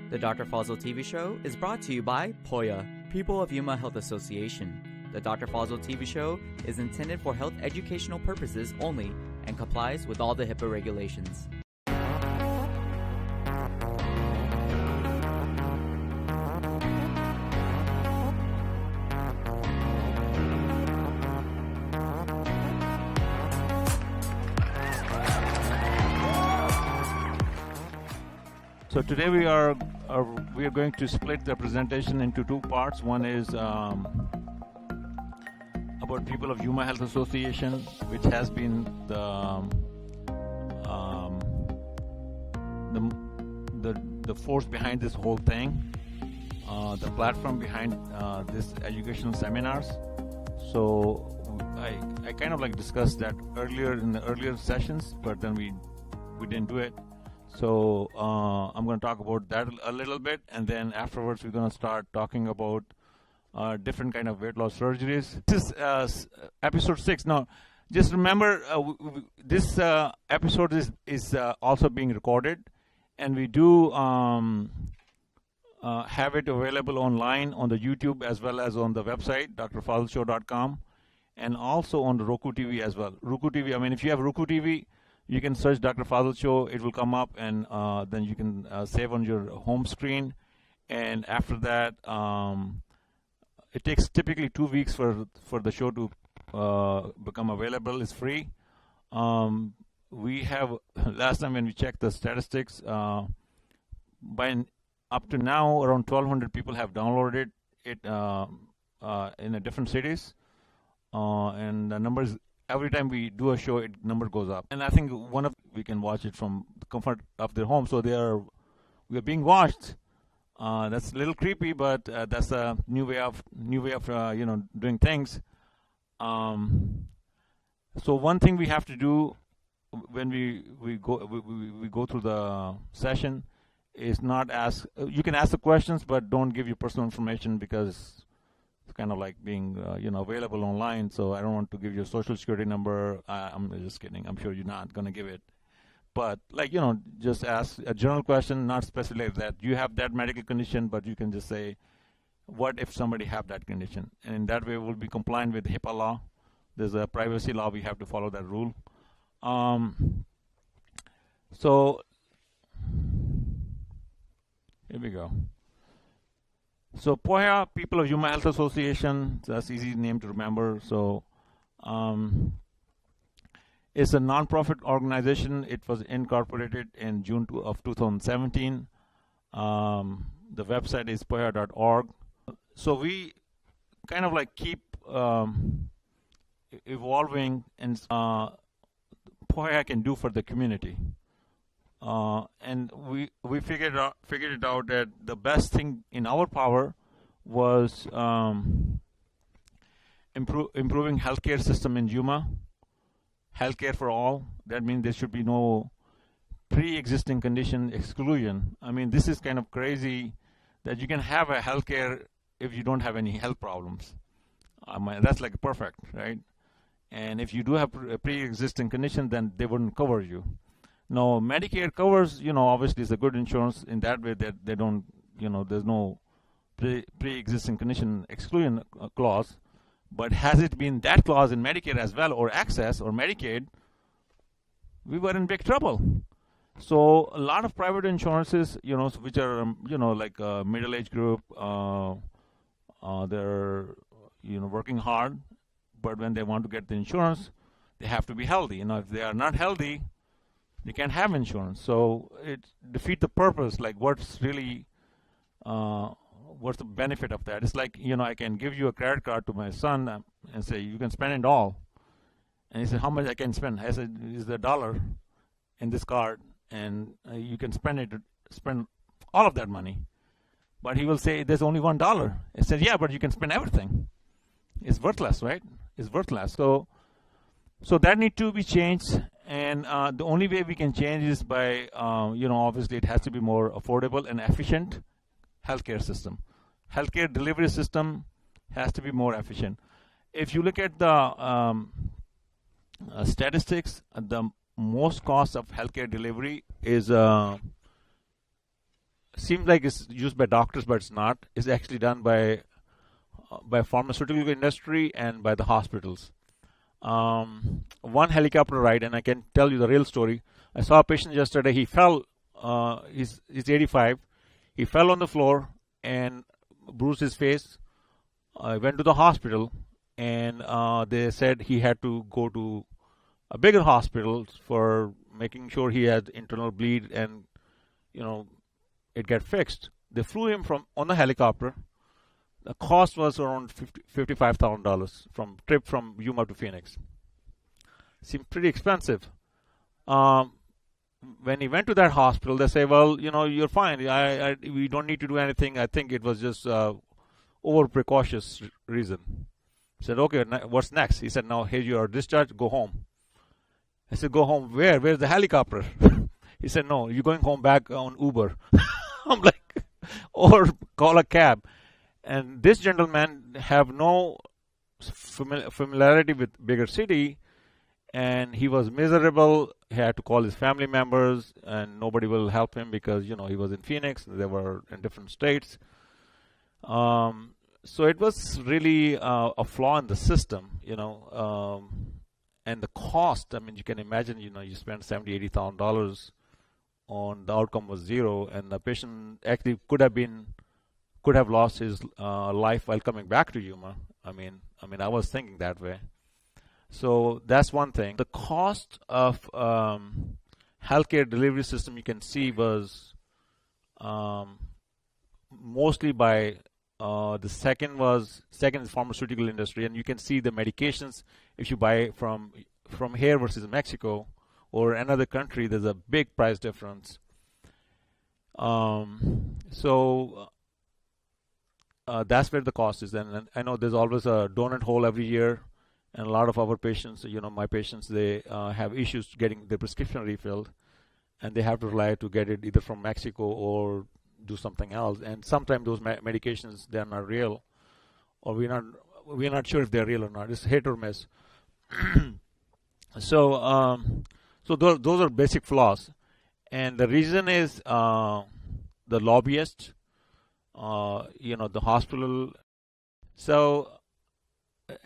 The Dr. Fazil TV show is brought to you by POYA, People of Yuma Health Association. The Dr. Fazil TV show is intended for health educational purposes only and complies with all the HIPAA regulations. So today we are going to split the presentation into two parts. One is about People of Yuma Health Association, which has been the force behind this whole thing, the platform behind this educational seminars. So I kind of like discussed that earlier in the earlier sessions, but then we didn't do it. So I'm going to talk about that a little bit, and then afterwards we're going to start talking about different kind of weight loss surgeries. This is episode 6. Now, just remember this episode is also being recorded, and we do have it available online on the YouTube as well as on the website drfazilshow.com, and also on the Roku TV as well. Roku TV. I mean, if you have Roku TV, you can search Dr. Fazil Show. It will come up, and then you can save on your home screen. And after that, it takes typically 2 weeks for the show to become available. It's free. We have, last time when we checked the statistics, up to now around 1,200 people have downloaded it in different cities, and the numbers. Every time we do a show, number goes up, and I think we can watch it from the comfort of their home. So we are being watched. That's a little creepy, but that's a new way of doing things. So one thing we have to do when we go through the session is not ask. You can ask the questions, but don't give your personal information, because it's kind of like being available online. So I don't want to give your social security number. I'm just kidding. I'm sure you're not going to give it. But just ask a general question, not specifically that you have that medical condition, but you can just say, what if somebody have that condition? And in that way, we'll be compliant with HIPAA law. There's a privacy law. We have to follow that rule. So here we go. So POYA, People of Yuma Health Association, that's easy name to remember. So it's a non-profit organization. It was incorporated in June of 2017. The website is poya.org. So we kind of like keep evolving, and POYA can do for the community. And we figured it out that the best thing in our power was improving healthcare system in Yuma. Healthcare for all. That means there should be no pre-existing condition exclusion. I mean, this is kind of crazy that you can have a healthcare if you don't have any health problems. That's like perfect, right? And if you do have a pre-existing condition, then they wouldn't cover you. No, Medicare covers, obviously it's a good insurance in that way that they don't, there's no pre-existing condition exclusion clause. But has it been that clause in Medicare as well, or Access or Medicaid, we were in big trouble. So a lot of private insurances, which are, like a middle-aged group, they're, working hard, but when they want to get the insurance, they have to be healthy. If they are not healthy, they can't have insurance. So it defeats the purpose. Like, what's really, what's the benefit of that? It's like, I can give you a credit card to my son and say, you can spend it all. And he said, how much I can spend? I said, is the $1 in this card, and you can spend all of that money. But he will say, there's only $1. I said, yeah, but you can spend everything. It's worthless, right? It's worthless. So that needs to be changed. And the only way we can change is by, obviously it has to be more affordable and efficient healthcare system. Healthcare delivery system has to be more efficient. If you look at the statistics, the most cost of healthcare delivery is seems like it's used by doctors, but it's not. It's actually done by pharmaceutical industry and by the hospitals. One helicopter ride, and I can tell you the real story. I saw a patient yesterday. He fell. He's 85. He fell on the floor and bruised his face. I went to the hospital, and they said he had to go to a bigger hospital for making sure he had internal bleed and it get fixed. They flew him on the helicopter. The cost was around $55,000 from trip from Yuma to Phoenix. Seemed pretty expensive. When he went to that hospital, they say, well, you're fine. We don't need to do anything. I think it was just over precautious reason. I said, okay, what's next? He said, now here you are discharged, go home. I said, go home where? Where's the helicopter? He said, no, you're going home back on Uber. I'm like, or call a cab. And this gentleman have no familiarity with bigger city, and he was miserable. He had to call his family members, and nobody will help him because he was in Phoenix. They were in different states. So it was really a flaw in the system, and the cost. I mean, you can imagine, you spend $70,000-$80,000 on the outcome was zero, and the patient actually could have lost his life while coming back to Yuma. I mean, I was thinking that way. So that's one thing. The cost of healthcare delivery system, you can see, was mostly by the second is pharmaceutical industry, and you can see the medications. If you buy from here versus Mexico or another country, there's a big price difference. So that's where the cost is. And I know there's always a donut hole every year, and a lot of our patients, my patients, they have issues getting their prescription refilled, and they have to rely to get it either from Mexico or do something else. And sometimes those medications, they're not real, or we're not sure if they're real or not. It's hit or miss. So those are basic flaws, and the reason is the lobbyists, the hospital. So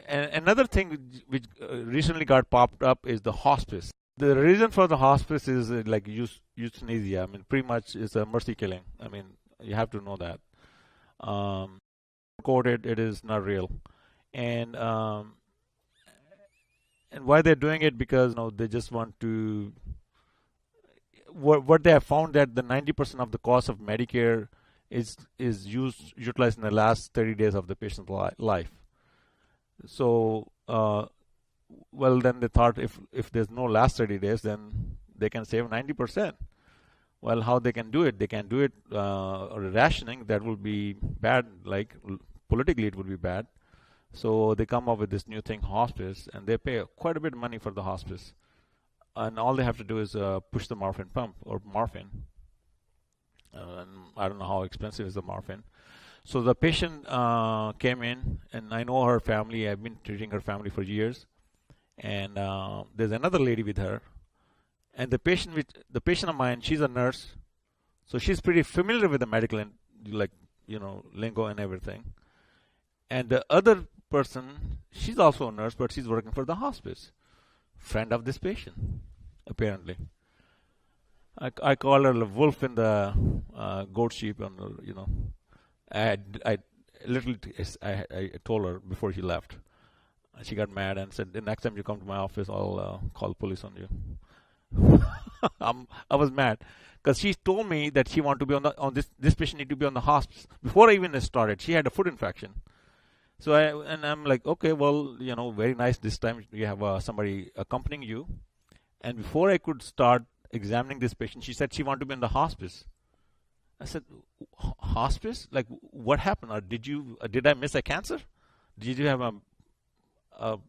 another thing which recently got popped up is the hospice. The reason for the hospice is like euthanasia. I mean, pretty much it's a mercy killing. I mean, you have to know that. Quoted, it is not real, and why they're doing it, because they just want to. What they have found that the 90% of the cost of Medicare is utilized in the last 30 days of the patient's life. So, well, then they thought if there's no last 30 days, then they can save 90%. Well, how they can do it? They can do it rationing. That will be bad. Like politically, it would be bad. So they come up with this new thing, hospice, and they pay quite a bit of money for the hospice. And all they have to do is push the morphine pump or morphine. And I don't know how expensive is the morphine. So the patient came in, and I know her family. I've been treating her family for years. And there's another lady with her. And the patient of mine, she's a nurse. So she's pretty familiar with the medical, lingo and everything. And the other person, she's also a nurse, but she's working for the hospice. Friend of this patient, apparently. I call her the wolf in the goat sheep, and I told her before she left. She got mad and said, "The next time you come to my office, I'll call the police on you." I was mad because she told me that she wanted to be on this patient need to be on the hospice before I even started. She had a foot infection. So I'm like, okay, well, very nice. This time you have somebody accompanying you. And before I could start examining this patient, she said she wanted to be in the hospice. I said, hospice? Like, what happened? Or did I miss a cancer? Did you have a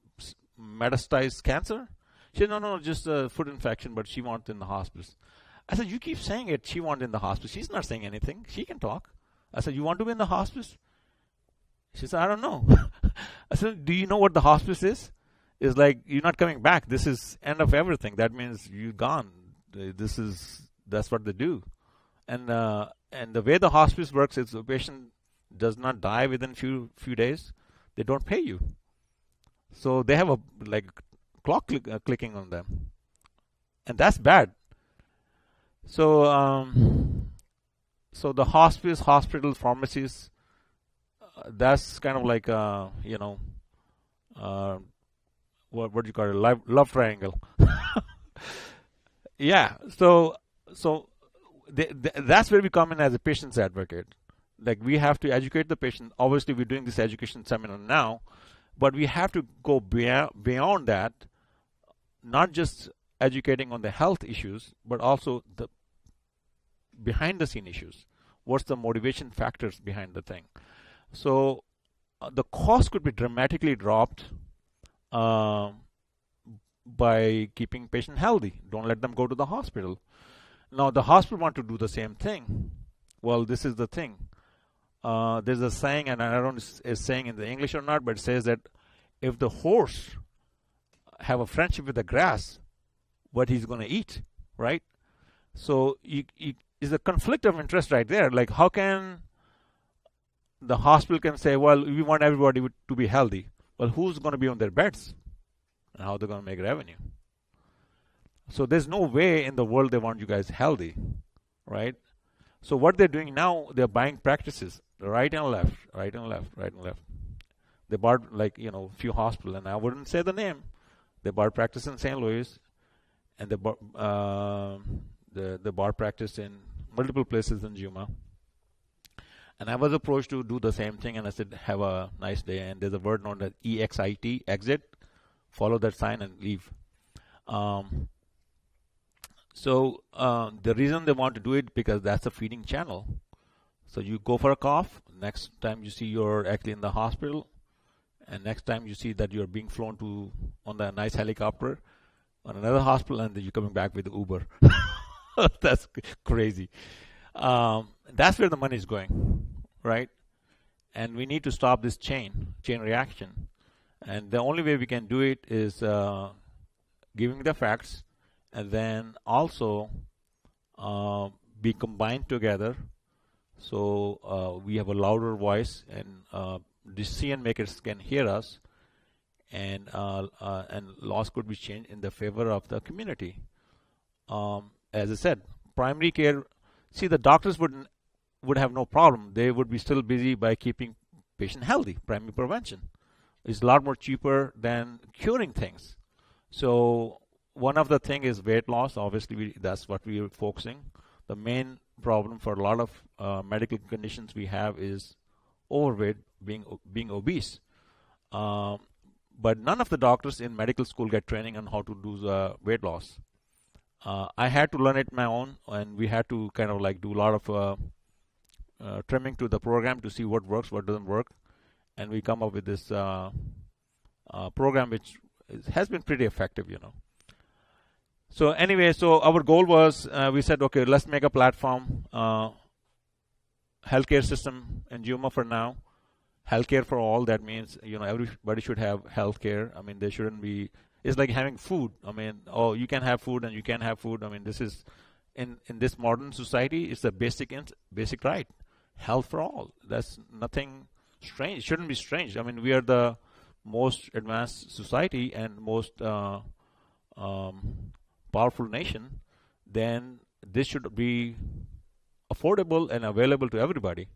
metastasized cancer? She said, no, just a foot infection, but she wanted in the hospice. I said, you keep saying it. She wanted in the hospice. She's not saying anything. She can talk. I said, you want to be in the hospice? She said, I don't know. I said, do you know what the hospice is? It's like, you're not coming back. This is end of everything. That means you're gone. That's what they do. And And the way the hospice works is the patient does not die within few days. They don't pay you. So they have a clock clicking on them, and that's bad. So so the hospice, hospitals, pharmacies, that's kind of like what do you call it? Love triangle. Yeah. So that's where we come in as a patient's advocate. Like, we have to educate the patient. Obviously, we're doing this education seminar now, but we have to go beyond that, not just educating on the health issues, but also the behind the scene issues. What's the motivation factors behind the thing? So the cost could be dramatically dropped by keeping patient healthy. Don't let them go to the hospital. Now the hospital want to do the same thing. Well, this is the thing. There's a saying, and I don't know if it's saying in the English or not, but it says that if the horse have a friendship with the grass, what he's going to eat, right? So is a conflict of interest right there. Like, how can the hospital can say, well, we want everybody to be healthy. Well, who's going to be on their beds? And how they're going to make revenue? So there's no way in the world they want you guys healthy, right? So what they're doing now, they're buying practices, right and left, right and left, right and left. They bought few hospitals, and I wouldn't say the name. They bought practice in St. Louis, and they bought practice in multiple places in Yuma. And I was approached to do the same thing, and I said, have a nice day. And there's a word known as EXIT, exit. Follow that sign and leave. So the reason they want to do it, because that's a feeding channel. So you go for a cough. Next time you see you're actually in the hospital, and next time you see that you're being flown to on the nice helicopter on another hospital, and then you're coming back with Uber. That's crazy. That's where the money is going, right? And we need to stop this chain reaction. And the only way we can do it is giving the facts, and then also be combined together, so we have a louder voice, and decision makers can hear us, and laws could be changed in the favor of the community. As I said, primary care. See, the doctors would have no problem. They would be still busy by keeping patient healthy. Primary prevention is a lot more cheaper than curing things. So one of the things is weight loss. Obviously, that's what we are focusing. The main problem for a lot of medical conditions we have is overweight, being obese. But none of the doctors in medical school get training on how to do weight loss. I had to learn it my own, and we had to kind of do a lot of trimming to the program to see what works, what doesn't work, and we come up with this program which has been pretty effective, So anyway, so our goal was, we said, okay, let's make a platform, healthcare system in Yuma for now, healthcare for all. That means, everybody should have healthcare. I mean, they shouldn't be. It's like having food. I mean, you can have food and you can have food. I mean, this is in this modern society, it's a basic right. Health for all. That's nothing strange. It shouldn't be strange. I mean, we are the most advanced society and most powerful nation. Then this should be affordable and available to everybody.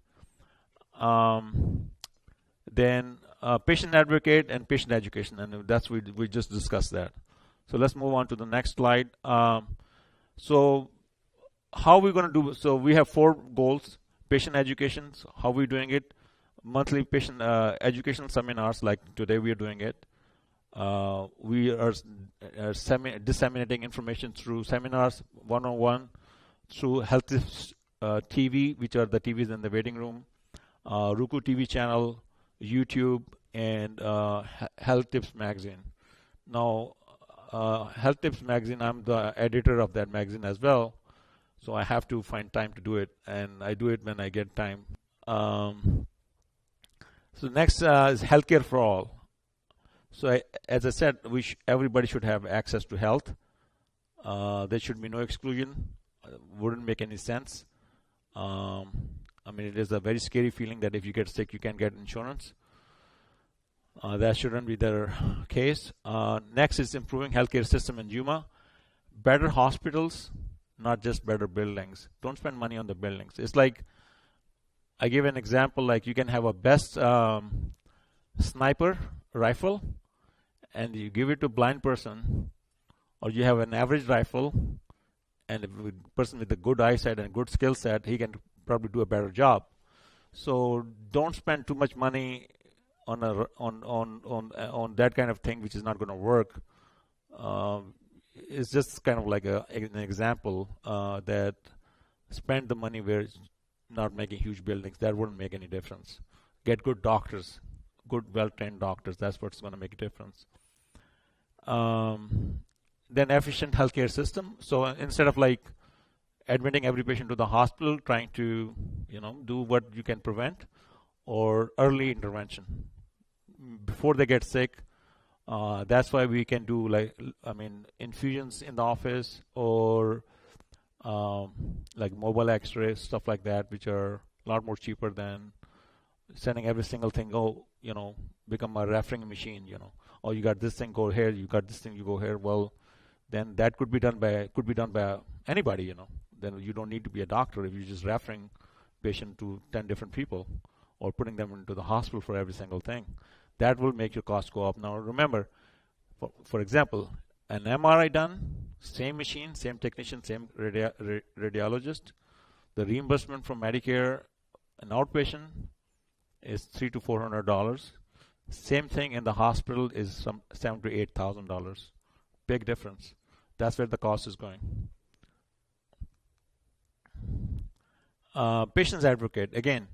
Then patient advocate and patient education, and that's we just discussed that. So let's move on to the next slide. So how are we going to do? So we have 4 goals: patient education. How are we doing it? Monthly patient education seminars, like today we are doing it. We are disseminating information through seminars, one-on-one, through Health Tips TV, which are the TVs in the waiting room, Roku TV channel, YouTube, and Health Tips magazine. Now, Health Tips magazine, I'm the editor of that magazine as well, so I have to find time to do it, and I do it when I get time. So next is healthcare for all. So as I said, everybody should have access to health. There should be no exclusion. Wouldn't make any sense. I mean, it is a very scary feeling that if you get sick, you can't get insurance. That shouldn't be the case. Next is improving healthcare system in Yuma. Better hospitals, not just better buildings. Don't spend money on the buildings. It's like, I give an example, like you can have a best sniper rifle and you give it to a blind person, or you have an average rifle and a person with a good eyesight and good skill set, he can probably do a better job. So don't spend too much money on that kind of thing which is not going to work. It's just kind of like an example that spend the money where it's not making huge buildings. That wouldn't make any difference. Get good doctors, good well-trained doctors. That's what's going to make a difference. Then efficient healthcare system. So instead of like admitting every patient to the hospital, trying to do what you can prevent, or early intervention before they get sick. That's why we can do infusions in the office, or like mobile x-rays, stuff like that, which are a lot more cheaper than sending every single thing, become a referring machine, oh, you got this thing, go here, you got this thing, you go here. Well, then that could be done by anybody, Then you don't need to be a doctor if you're just referring patient to 10 different people, or putting them into the hospital for every single thing. That will make your cost go up. Now remember, for example, an MRI done, same machine, same technician, same radiologist, the reimbursement from Medicare, an outpatient, is $300 to $400. Same thing in the hospital is some $7,000 to $8,000. Big difference. That's where the cost is going. Patients advocate. Again,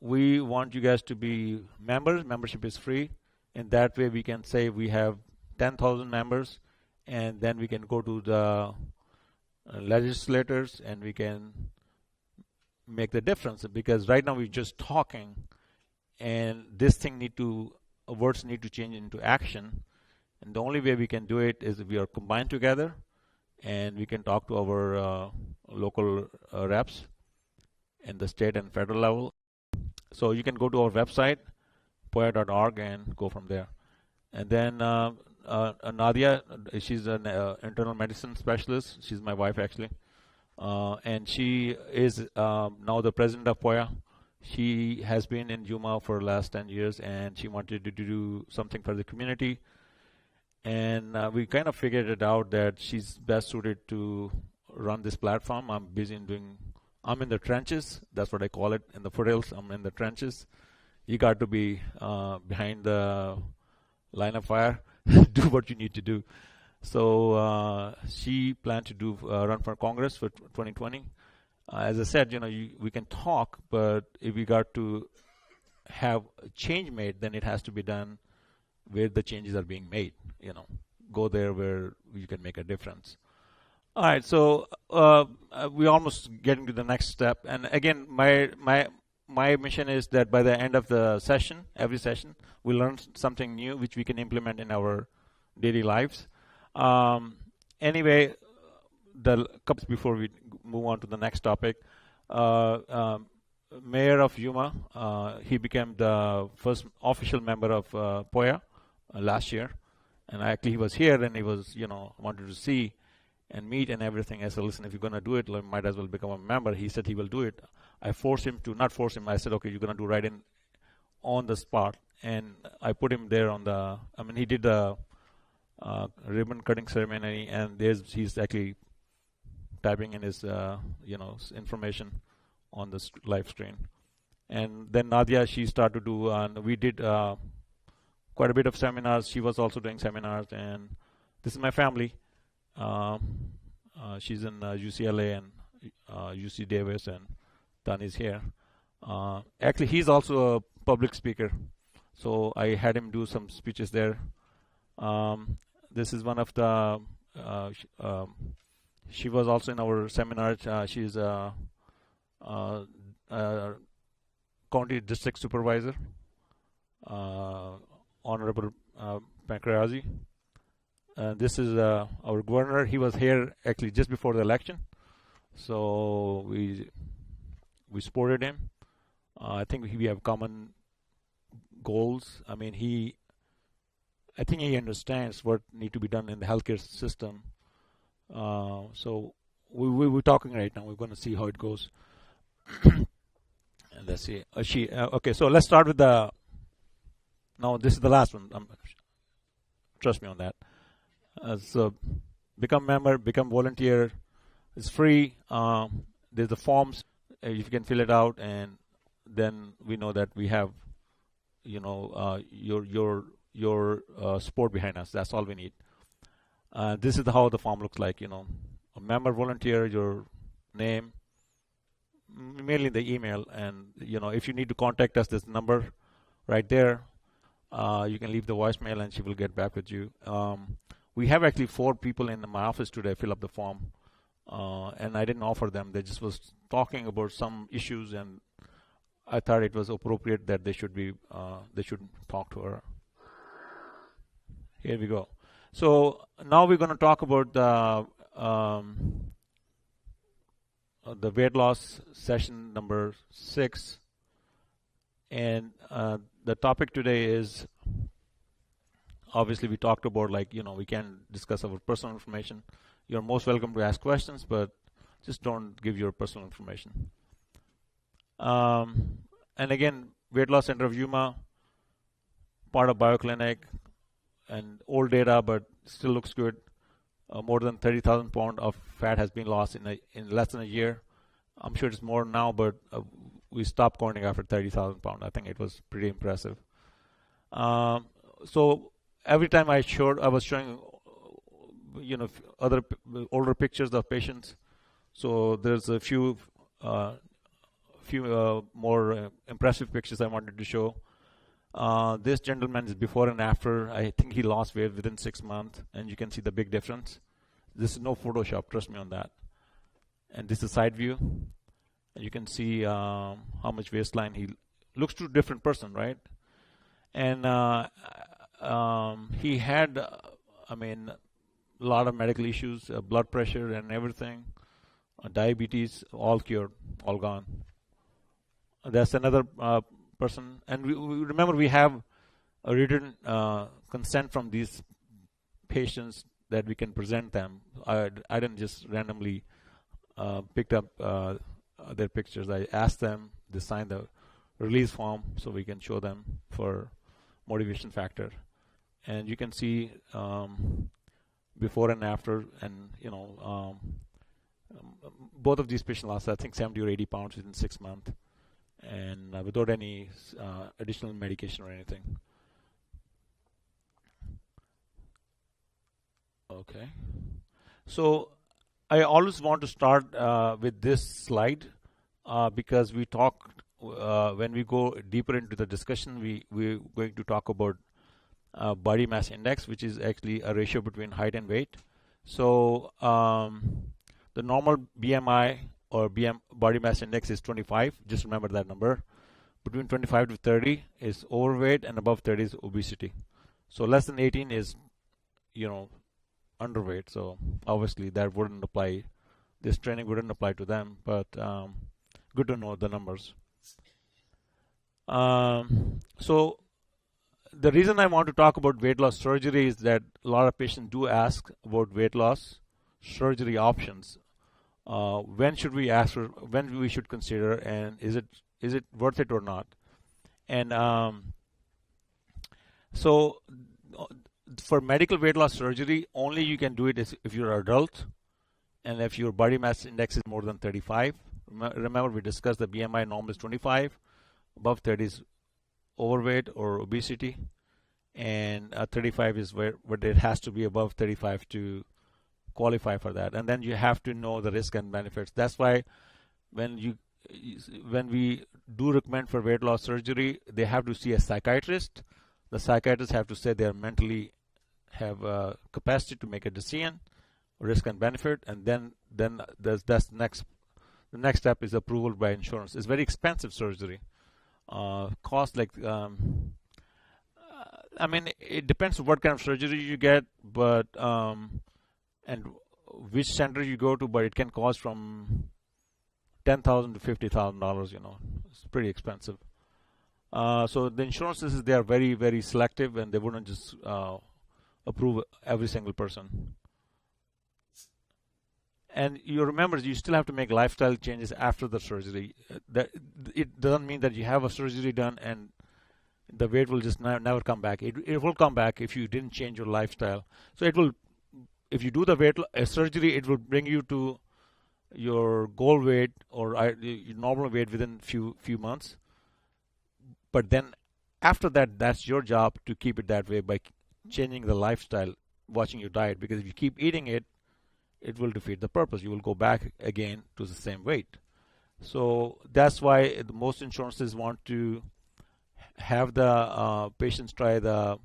we want you guys to be members. Membership is free. In that way, we can say we have 10,000 members, and then we can go to the legislators and we can make the difference. Because right now we're just talking, and this thing words need to change into action. And the only way we can do it is if we are combined together, and we can talk to our local reps in the state and federal level. So you can go to our website, poya.org, and go from there. And then Nadia, she's an internal medicine specialist. She's my wife, actually. And she is now the president of Poya. She has been in Yuma for the last 10 years, and she wanted to do something for the community. And we kind of figured it out that she's best suited to run this platform. I'm in the trenches. That's what I call it, in the foothills. I'm in the trenches. You got to be behind the line of fire, do what you need to do. So she planned to run for Congress for 2020. As I said, we can talk, but if we got to have a change made, then it has to be done where the changes are being made. Go there where you can make a difference. All right, so we're almost getting to the next step. And again, my mission is that by the end of the session, every session, we learn something new which we can implement in our daily lives. Anyway, the couple before we move on to the next topic, Mayor of Yuma, he became the first official member of Poya last year, and actually he was here and he was, wanted to see and meet and everything. I said, listen, if you're going to do it, you might as well become a member. He said he will do it. I forced him to, not force him, I said, okay, you're going to do right on the spot. And I put him there he did the ribbon cutting ceremony, and he's actually typing in his, information on the live screen. And then Nadia, she started to do, and we did quite a bit of seminars. She was also doing seminars, and this is my family. She's in UCLA and UC Davis, and Dan is here. Actually, he's also a public speaker, so I had him do some speeches there. This is one of the, she was also in our seminar. She's a county district supervisor, Honorable Pancrazi. This is our governor. He was here actually just before the election. So we we supported him. I think we have common goals. I mean, I think he understands what need to be done in the healthcare system. So we're talking right now. We're going to see how it goes. And let's see. Okay, so let's start with the. No, this is the last one. Trust me on that. So become member, become volunteer. It's free. There's the forms. If you can fill it out, and then we know that we have, your support behind us. That's all we need. This is how the form looks like. A member, volunteer, your name, mainly the email, and if you need to contact us, this number right there. You can leave the voicemail, and she will get back with you. We have actually 4 people in my office today fill up the form, and I didn't offer them. They just was talking about some issues, and I thought it was appropriate that they should talk to her. Here we go. So now we're going to talk about the weight loss session number 6, and the topic today is, obviously we talked about, we can discuss our personal information. You're most welcome to ask questions, but just don't give your personal information. And again, Weight Loss Center of Yuma, part of BioClinic, and old data, but still looks good. More than 30,000 pounds of fat has been lost in less than a year. I'm sure it's more now, but we stopped counting after 30,000 pounds. I think it was pretty impressive. So every time I was showing, other older pictures of patients. So there's a few more impressive pictures I wanted to show. This gentleman is before and after. I think he lost weight within 6 months, and you can see the big difference. This is no Photoshop, trust me on that. And this is side view, and you can see how much waistline. He looks to a different person, right? And he had, a lot of medical issues, blood pressure and everything, diabetes, all cured, all gone. That's another person, and we remember we have a written consent from these patients that we can present them. I didn't just randomly picked up their pictures. I asked them to sign the release form so we can show them for motivation factor. And you can see before and after, and both of these patients lost, I think, 70 or 80 pounds within 6 months, and without any additional medication or anything. Okay, so I always want to start with this slide because we talk when we go deeper into the discussion, we're going to talk about body mass index, which is actually a ratio between height and weight. So the normal BMI or body mass index is 25. Just remember that number. Between 25 to 30 is overweight, and above 30 is obesity. So less than 18 is, underweight. So obviously that wouldn't apply. This training wouldn't apply to them, but good to know the numbers. So the reason I want to talk about weight loss surgery is that a lot of patients do ask about weight loss surgery options. When should we ask for? When we should consider, and is it worth it or not? And so for medical weight loss surgery, only you can do it if you're an adult, and if your body mass index is more than 35. Remember, we discussed the BMI norm is 25. Above 30 is overweight or obesity, and 35 is where it has to be above 35 to qualify for that. And then you have to know the risk and benefits. That's why when we do recommend for weight loss surgery, they have to see a psychiatrist. The psychiatrists have to say they are mentally have capacity to make a decision, risk and benefit, and then that's the next step is approval by insurance. It's very expensive surgery. Cost it depends on what kind of surgery you get, but and which center you go to, but it can cost from $10,000 to $50,000. It's pretty expensive. So the insurances, they are very, very selective, and they wouldn't just approve every single person. And you remember, you still have to make lifestyle changes after the surgery. That it doesn't mean that you have a surgery done and the weight will just never come back. It will come back if you didn't change your lifestyle. So it will, if you do the surgery, it will bring you to your goal weight or your normal weight within few months. But then after that, that's your job to keep it that way by changing the lifestyle, watching your diet. Because if you keep eating it, it will defeat the purpose. You will go back again to the same weight. So that's why most insurances want to have the patients try the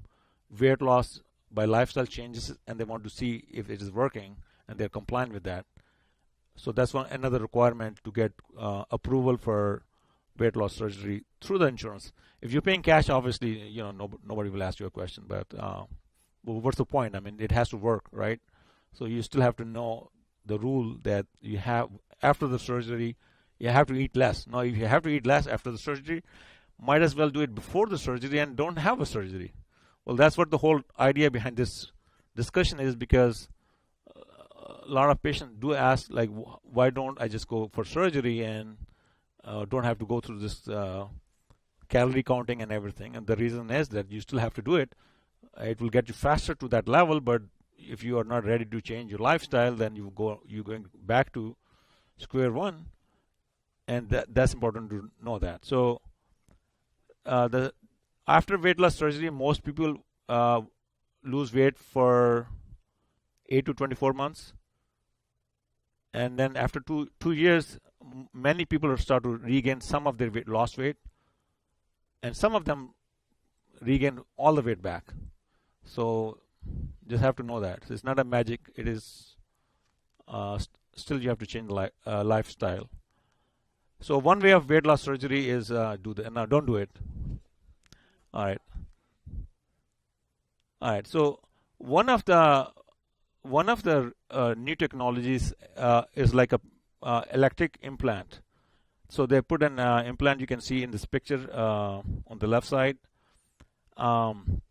weight loss by lifestyle changes, and they want to see if it is working, and they're compliant with that. So that's another requirement to get approval for weight loss surgery through the insurance. If you're paying cash, obviously, nobody will ask you a question. But well, what's the point? I mean, it has to work, right? So you still have to know the rule that you have after the surgery. You have to eat less. Now, if you have to eat less after the surgery, might as well do it before the surgery and don't have a surgery. Well, that's what the whole idea behind this discussion is, because a lot of patients do ask, like, why don't I just go for surgery and don't have to go through this calorie counting and everything? And the reason is that you still have to do it. It will get you faster to that level, but if you are not ready to change your lifestyle, then you're going back to square one, and that's important to know that. So after weight loss surgery, most people lose weight for 8 to 24 months, and then after two years, many people start to regain some of their lost weight, and some of them regain all the weight back. So just have to know that it's not a magic. It is still you have to change the lifestyle. So one way of weight loss surgery is do that. Now don't do it. All right. So one of the new technologies is like a electric implant. So they put an implant, you can see in this picture on the left side. And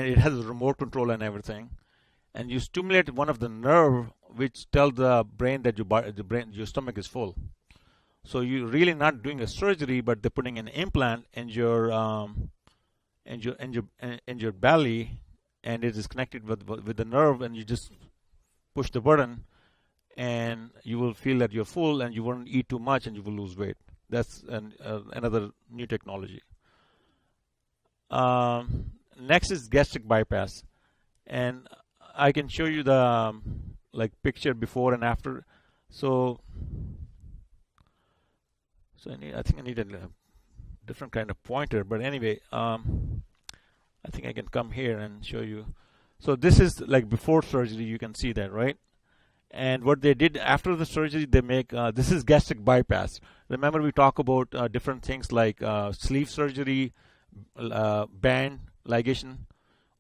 it has a remote control and everything, and you stimulate one of the nerve which tells the brain that your stomach is full. So you're really not doing a surgery, but they're putting an implant in your belly, and it is connected with the nerve, and you just push the button, and you will feel that you're full, and you won't eat too much, and you will lose weight. That's another new technology. Next is gastric bypass, and I can show you the picture before and after. So I think I need a different kind of pointer, but anyway, I think I can come here and show you. So this is like before surgery. You can see that, right? And what they did after the surgery, they make this is gastric bypass. Remember, we talk about different things like sleeve surgery, band ligation,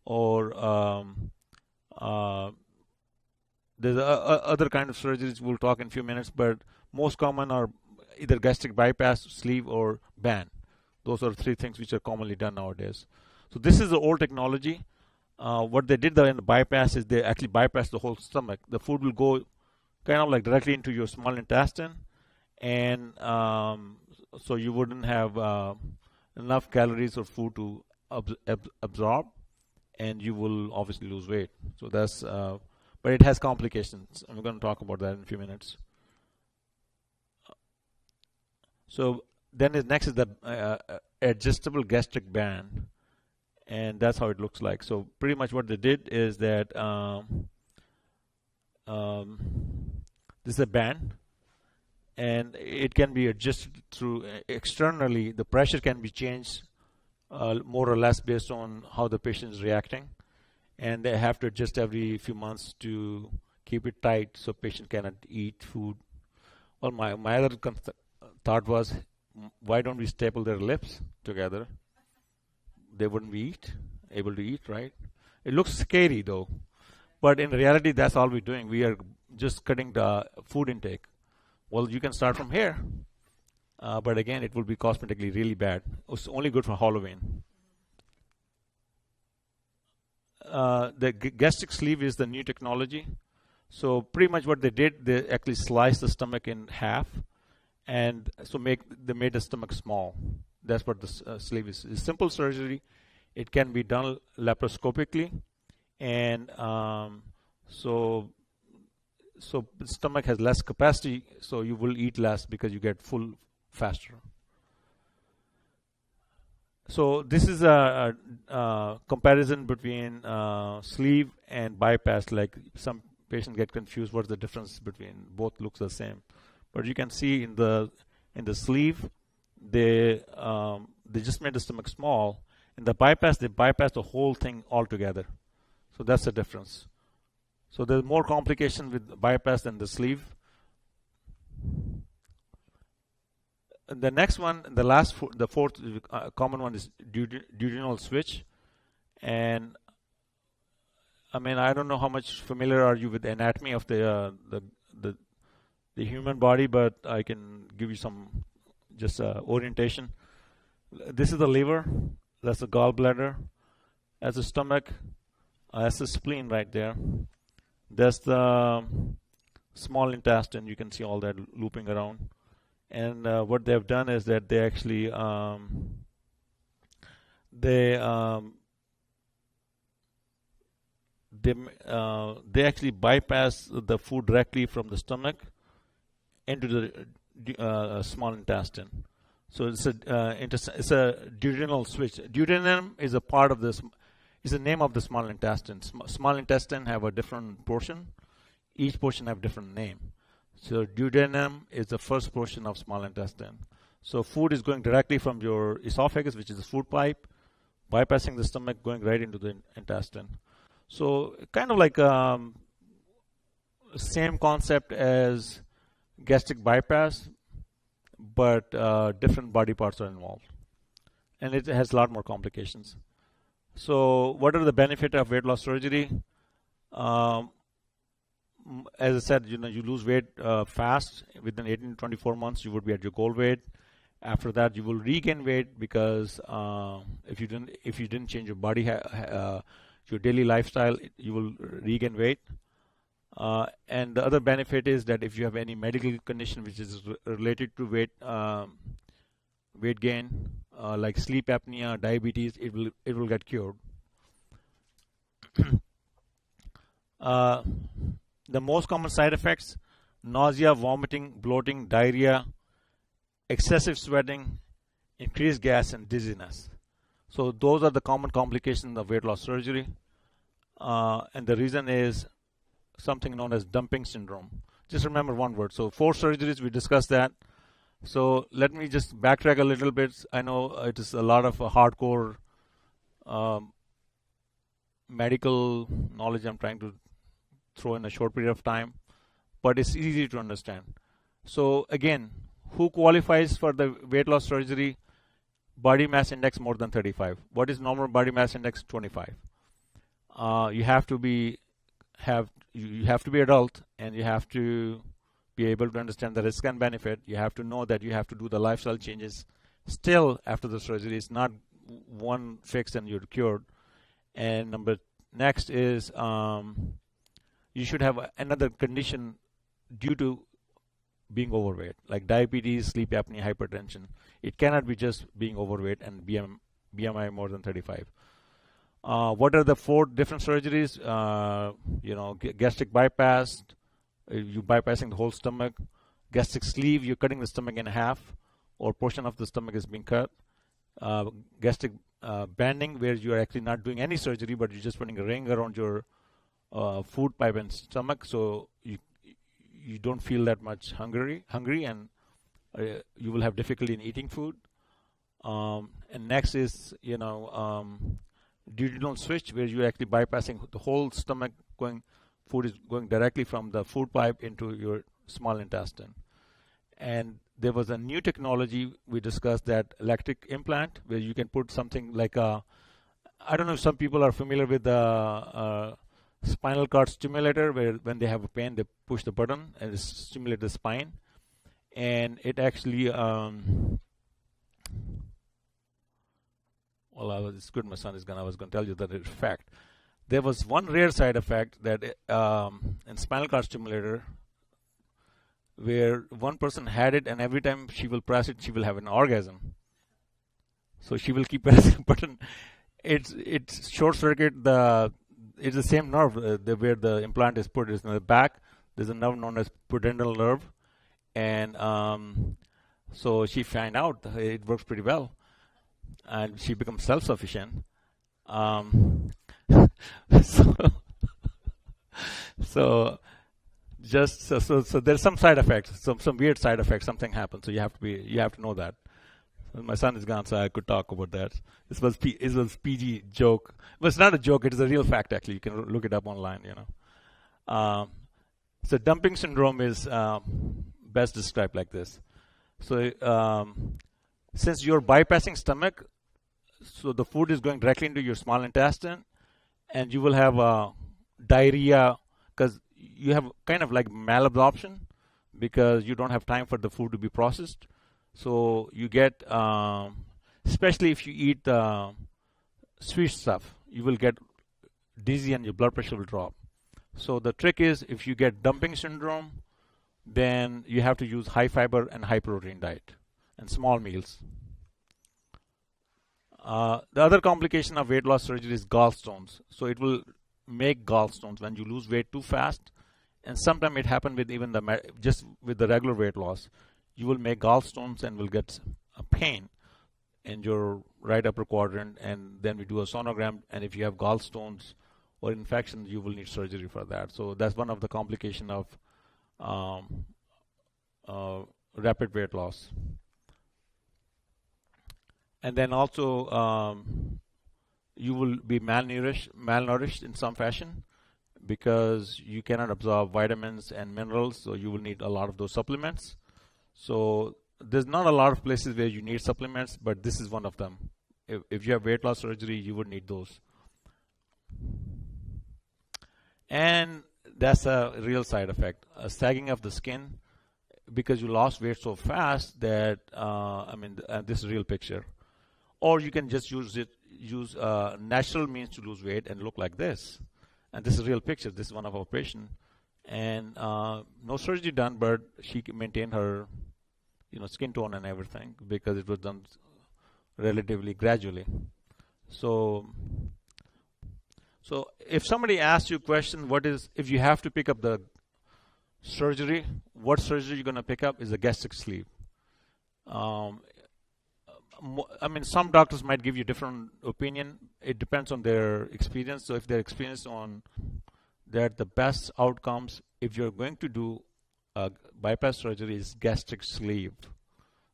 or there's other kind of surgeries we'll talk in a few minutes, but most common are either gastric bypass, sleeve, or band. Those are three things which are commonly done nowadays. So this is the old technology. What they did in the bypass is they actually bypass the whole stomach. The food will go kind of like directly into your small intestine, and so you wouldn't have enough calories or food to absorb, and you will obviously lose weight. So that's, but it has complications, and we're going to talk about that in a few minutes. So then next is the adjustable gastric band, and that's how it looks like. So pretty much what they did is that this is a band, and it can be adjusted through externally. The pressure can be changed more or less based on how the patient is reacting, and they have to adjust every few months to keep it tight so patient cannot eat food. Well, my other thought was, why don't we staple their lips together? They wouldn't be able to eat, right? It looks scary though, but in reality, that's all we're doing. We are just cutting the food intake. Well, you can start from here, but again, it will be cosmetically really bad. It's only good for Halloween. The gastric sleeve is the new technology. So pretty much what they did, they actually sliced the stomach in half, and so they made the stomach small. That's what the sleeve is. It's simple surgery. It can be done laparoscopically, and so the stomach has less capacity, so you will eat less because you get full faster. So this is a comparison between sleeve and bypass. Like some patients get confused. What's the difference between both? Looks the same, but you can see in the sleeve, they just made the stomach small. In the bypass, they bypass the whole thing altogether. So that's the difference. So there's more complication with bypass than the sleeve. The next one, the fourth common one is duodenal switch. And I mean, I don't know how much familiar are you with the anatomy of the human body, but I can give you some just orientation. This is the liver, that's the gallbladder, that's the stomach, that's the spleen right there. That's the small intestine. You can see all that looping around. And what they've done is that they actually they actually bypass the food directly from the stomach into the small intestine. So it's a duodenal switch. Duodenum is a part of this. Is the name of the small intestine. Small intestine have a different portion. Each portion have different name. So duodenum is the first portion of small intestine. So food is going directly from your esophagus, which is the food pipe, bypassing the stomach, going right into the intestine. So kind of like same concept as gastric bypass, but different body parts are involved. And it has a lot more complications. So what are the benefits of weight loss surgery? As I said, you lose weight fast. Within 18 to 24 months, you would be at your goal weight. After that, you will regain weight because if you didn't change your body, your daily lifestyle, you will regain weight. And the other benefit is that if you have any medical condition which is related to weight gain, like sleep apnea, diabetes, it will get cured. The most common side effects: nausea, vomiting, bloating, diarrhea, excessive sweating, increased gas, and dizziness. So those are the common complications of weight loss surgery. And the reason is something known as dumping syndrome. Just remember one word. So 4 surgeries, we discussed that. So let me just backtrack a little bit. I know it is a lot of hardcore medical knowledge I'm trying to throw in a short period of time, but it's easy to understand. So again, who qualifies for the weight loss surgery? Body mass index more than 35. What is normal body mass index? 25. You have to be adult, and you have to be able to understand the risk and benefit. You have to know that you have to do the lifestyle changes still after the surgery. It's not one fix and you're cured. And next is you should have another condition due to being overweight, like diabetes, sleep apnea, hypertension. It cannot be just being overweight and BMI more than 35. What are the 4 different surgeries? Gastric bypass, you're bypassing the whole stomach. Gastric sleeve, you're cutting the stomach in half, or portion of the stomach is being cut. Gastric banding, where you're actually not doing any surgery, but you're just putting a ring around your food pipe and stomach, so you don't feel that much hungry, and you will have difficulty in eating food. And next is duodenal switch, where you're actually bypassing the whole stomach, food is going directly from the food pipe into your small intestine. And there was a new technology we discussed, that electric implant, where you can put something like I don't know if some people are familiar with the spinal cord stimulator, where when they have a pain, they push the button and it stimulates the spine. and it actually it's good my son is gone. I was going to tell you that in fact there was one rare side effect that in spinal cord stimulator where one person had it, and every time she will press it, she will have an orgasm. So she will keep pressing the button. It's short circuit it's the same nerve where the implant is put is in the back. There's a nerve known as pudendal nerve, and so she found out it works pretty well, and she becomes self-sufficient. So, so so there's some side effects, some weird side effects. Something happens, so you have to know that. My son is gone, so I could talk about that. This was PG joke, but it's not a joke. It is a real fact. Actually, you can look it up online. So dumping syndrome is best described like this. So since you're bypassing stomach, so the food is going directly into your small intestine, and you will have diarrhea because you have kind of like malabsorption because you don't have time for the food to be processed. So you get, especially if you eat sweet stuff, you will get dizzy and your blood pressure will drop. So the trick is, if you get dumping syndrome, then you have to use high fiber and high protein diet and small meals. The other complication of weight loss surgery is gallstones. So it will make gallstones when you lose weight too fast, and sometimes it happens with even just with the regular weight loss. You will make gallstones and will get a pain in your right upper quadrant, and then we do a sonogram, and if you have gallstones or infections, you will need surgery for that. So that's one of the complications of rapid weight loss. And then also you will be malnourished in some fashion because you cannot absorb vitamins and minerals, so you will need a lot of those supplements. So there's not a lot of places where you need supplements, but this is one of them. If you have weight loss surgery, you would need those. And that's a real side effect, a sagging of the skin, because you lost weight so fast that, this is a real picture. Or you can just use natural means to lose weight and look like this. And this is a real picture. This is one of our patients. And no surgery done, but she maintained her skin tone and everything because it was done relatively gradually. So if somebody asks you a question, if you have to pick up the surgery, what surgery you're going to pick up is a gastric sleeve. Some doctors might give you different opinion. It depends on their experience. So if they're experienced on that, the best outcomes, if you're going to do bypass surgery, is gastric sleeve.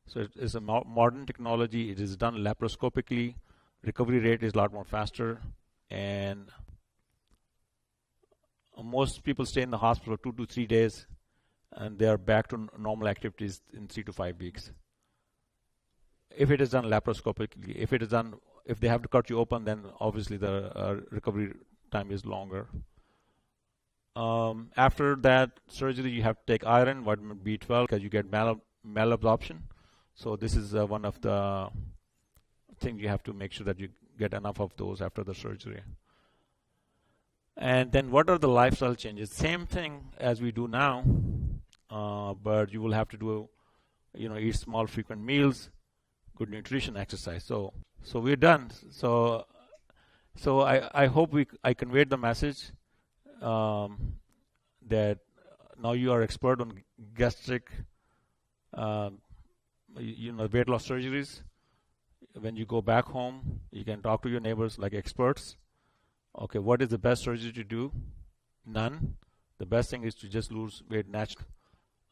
So it is a modern technology. It is done laparoscopically. Recovery rate is a lot more faster, and most people stay in the hospital 2 to 3 days, and they are back to normal activities in 3 to 5 weeks. If it is done laparoscopically, if they have to cut you open, then obviously the recovery time is longer. After that surgery, you have to take iron, vitamin B12, because you get malabsorption. So this is one of the things you have to make sure that you get enough of those after the surgery. And then what are the lifestyle changes? Same thing as we do now, but you will have to do, eat small frequent meals, good nutrition, exercise. So we're done. So I hope I conveyed the message that now you are expert on gastric, weight loss surgeries. When you go back home, you can talk to your neighbors like experts. Okay, what is the best surgery to do? None. The best thing is to just lose weight naturally.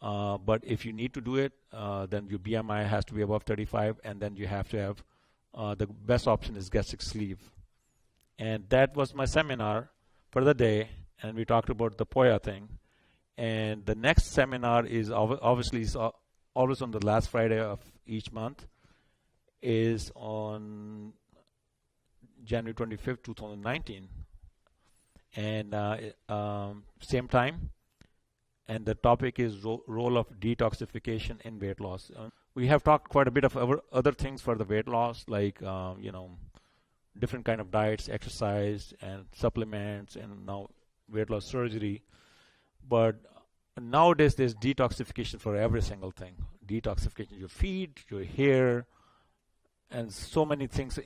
But if you need to do it, then your BMI has to be above 35, and then you have to have the best option is gastric sleeve. And that was my seminar for the day, and we talked about the POYA thing. And the next seminar is obviously always on the last Friday of each month, is on January 25th, 2019. And same time. and the topic is role of detoxification in weight loss. We have talked quite a bit of other things for the weight loss, like different kind of diets, exercise, and supplements, and now weight loss surgery. But nowadays, there's detoxification for every single thing. Detoxification, your feet, your hair, and so many things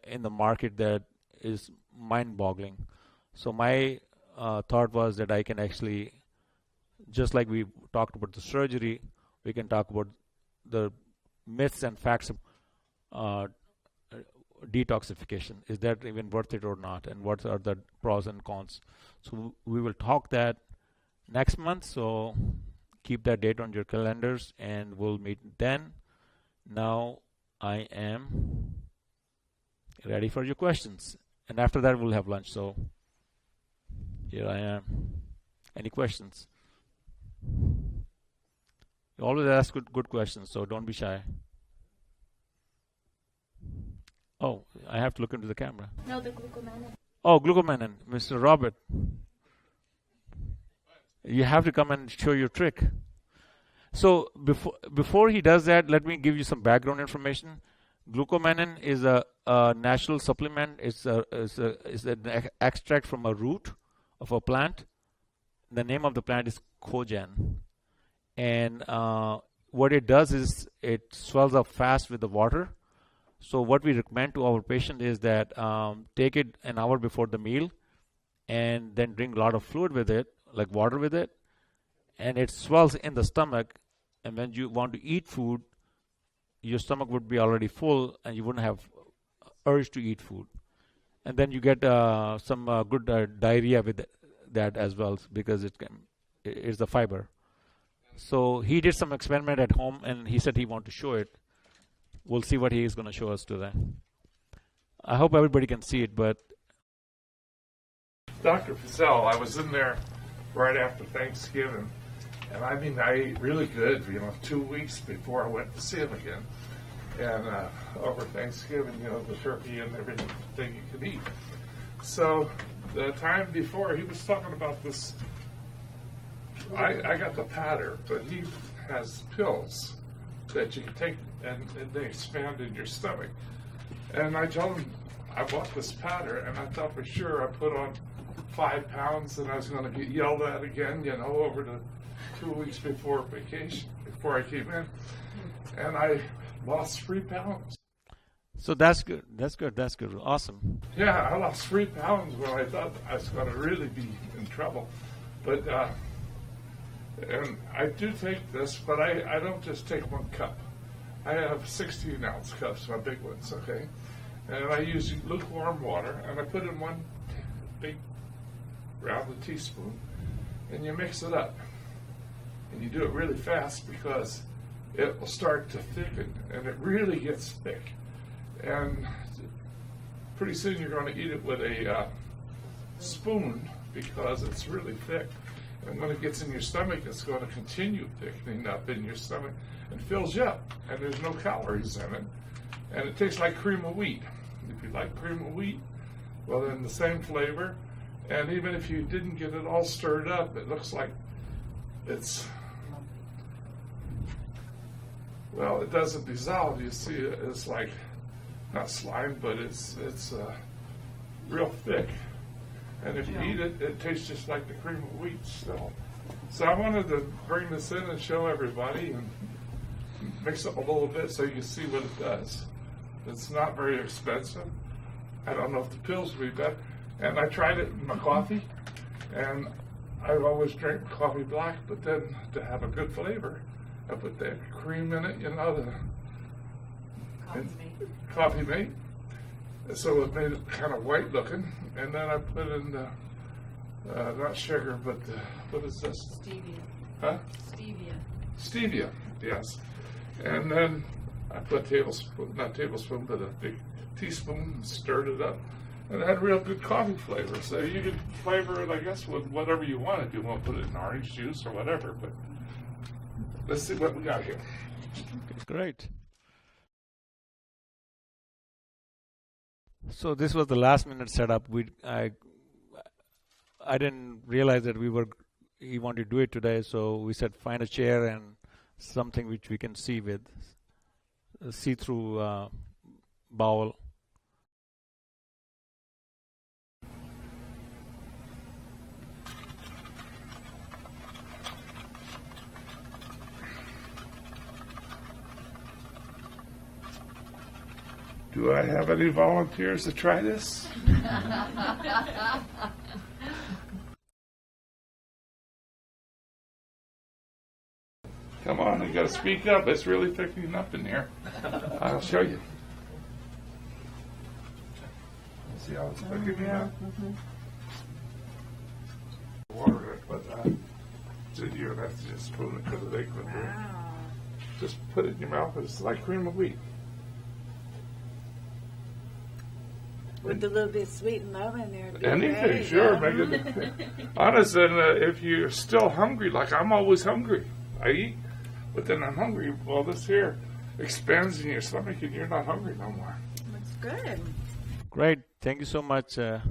in the market that is mind-boggling. So my thought was that I can actually, just like we talked about the surgery, we can talk about the myths and facts of detoxification. Is that even worth it or not? And what are the pros and cons? So we will talk that next month. So keep that date on your calendars and we'll meet then. Now I am ready for your questions. And after that, we'll have lunch. So here I am. Any questions? You always ask good questions, so don't be shy. Oh, I have to look into the camera. No, the glucomannan. Oh, glucomannan, Mr. Robert. You have to come and show your trick. So before he does that, let me give you some background information. Glucomannan is a natural supplement. It's an extract from a root of a plant. The name of the plant is kojan. And what it does is it swells up fast with the water. So what we recommend to our patient is that take it an hour before the meal and then drink a lot of fluid with it, like water with it. And it swells in the stomach. And when you want to eat food, your stomach would be already full and you wouldn't have urge to eat food. And then you get some good diarrhea with that as well, because it's the fiber. So he did some experiment at home and he said he wanted to show it. We'll see what he is going to show us today. I hope everybody can see it, but Dr. Fazil, I was in there right after Thanksgiving, and I mean, I ate really good, 2 weeks before I went to see him again. And over Thanksgiving, the turkey and everything you could eat. So the time before, he was talking about this. I got the powder, but he has pills that you can take and they expand in your stomach. And I told him I bought this powder, and I thought for sure I put on 5 pounds and I was going to get yelled at again, over the 2 weeks before vacation, before I came in. And I lost 3 pounds. so that's good. That's good. Awesome. Yeah, I lost 3 pounds when I thought I was going to really be in trouble. But and I do take this, but I don't just take 1 cup. I have 16-ounce cups, my big ones, okay? And I use lukewarm water, and I put in 1 big round of teaspoon, and you mix it up. And you do it really fast because it will start to thicken, and it really gets thick. And pretty soon you're going to eat it with a spoon because it's really thick. And when it gets in your stomach, it's going to continue thickening up in your stomach and fills you up. And there's no calories in it. And it tastes like cream of wheat. If you like cream of wheat, well, then the same flavor. And even if you didn't get it all stirred up, it looks like it's, well, it doesn't dissolve. You see, it's like, not slime, but it's real thick. And if you eat it, it tastes just like the cream of wheat still. So I wanted to bring this in and show everybody and mix up a little bit so you can see what it does. It's not very expensive. I don't know if the pills would be better. And I tried it in my coffee, and I always drink coffee black, but then to have a good flavor, I put that cream in it, the coffee mate. So it made it kind of white looking, and then I put in the, not sugar, but what is this? Stevia. Huh? Stevia, yes. And then I put not tablespoon, but a big teaspoon, and stirred it up. And it had real good coffee flavor. So you can flavor it, I guess, with whatever you want. If you want to put it in orange juice or whatever. But let's see what we got here. Great. So this was the last minute setup. I didn't realize that we were he wanted to do it today, so we said find a chair and something which we can see with see-through bowel. Do I have any volunteers to try this? Come on, you gotta speak up. It's really thickening up in here. I'll show you. See how it's thickening up? Water it, but you don't have to just spoon it because they couldn't do it. Just put it in your mouth. It's like cream of wheat. With a little bit of sweet and low in there. Anything, sure. Make it. Honest, and if you're still hungry, like I'm always hungry, I eat, but then I'm hungry. Well, this here expands in your stomach, and you're not hungry no more. Looks good. Great, thank you so much. But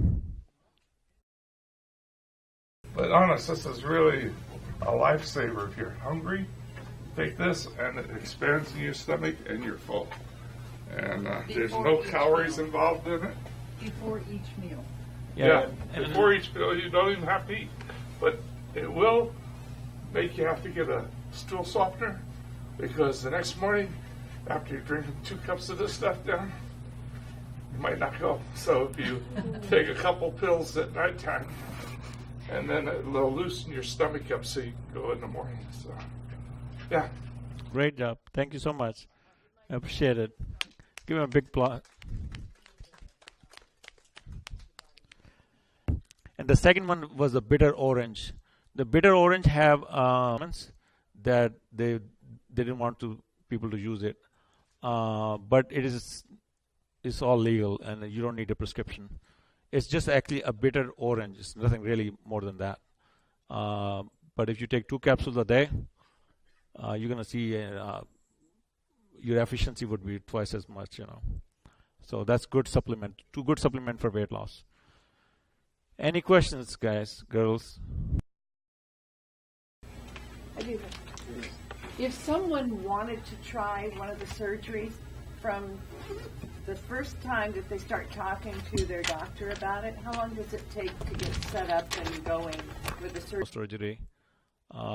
honest, this is really a lifesaver. If you're hungry, take this, and it expands in your stomach, and you're full. And there's no calories involved in it. Before each meal. Yeah, before each meal, you don't even have to eat. But it will make you have to get a stool softener, because the next morning, after you're drinking 2 cups of this stuff down, you might not go. So if you take a couple pills at nighttime, and then it'll loosen your stomach up so you can go in the morning. So, yeah. Great job. Thank you so much. I appreciate it. Give him a big applause. And the second one was the bitter orange. The bitter orange have that they didn't want people to use it, but it's all legal and you don't need a prescription. It's just actually a bitter orange. It's nothing really more than that. But if you take 2 capsules a day, you're gonna see your efficiency would be twice as much, So that's good supplement. 2 good supplement for weight loss. Any questions, guys, girls? I do. If someone wanted to try one of the surgeries from the first time that they start talking to their doctor about it, how long does it take to get set up and going with the surgery?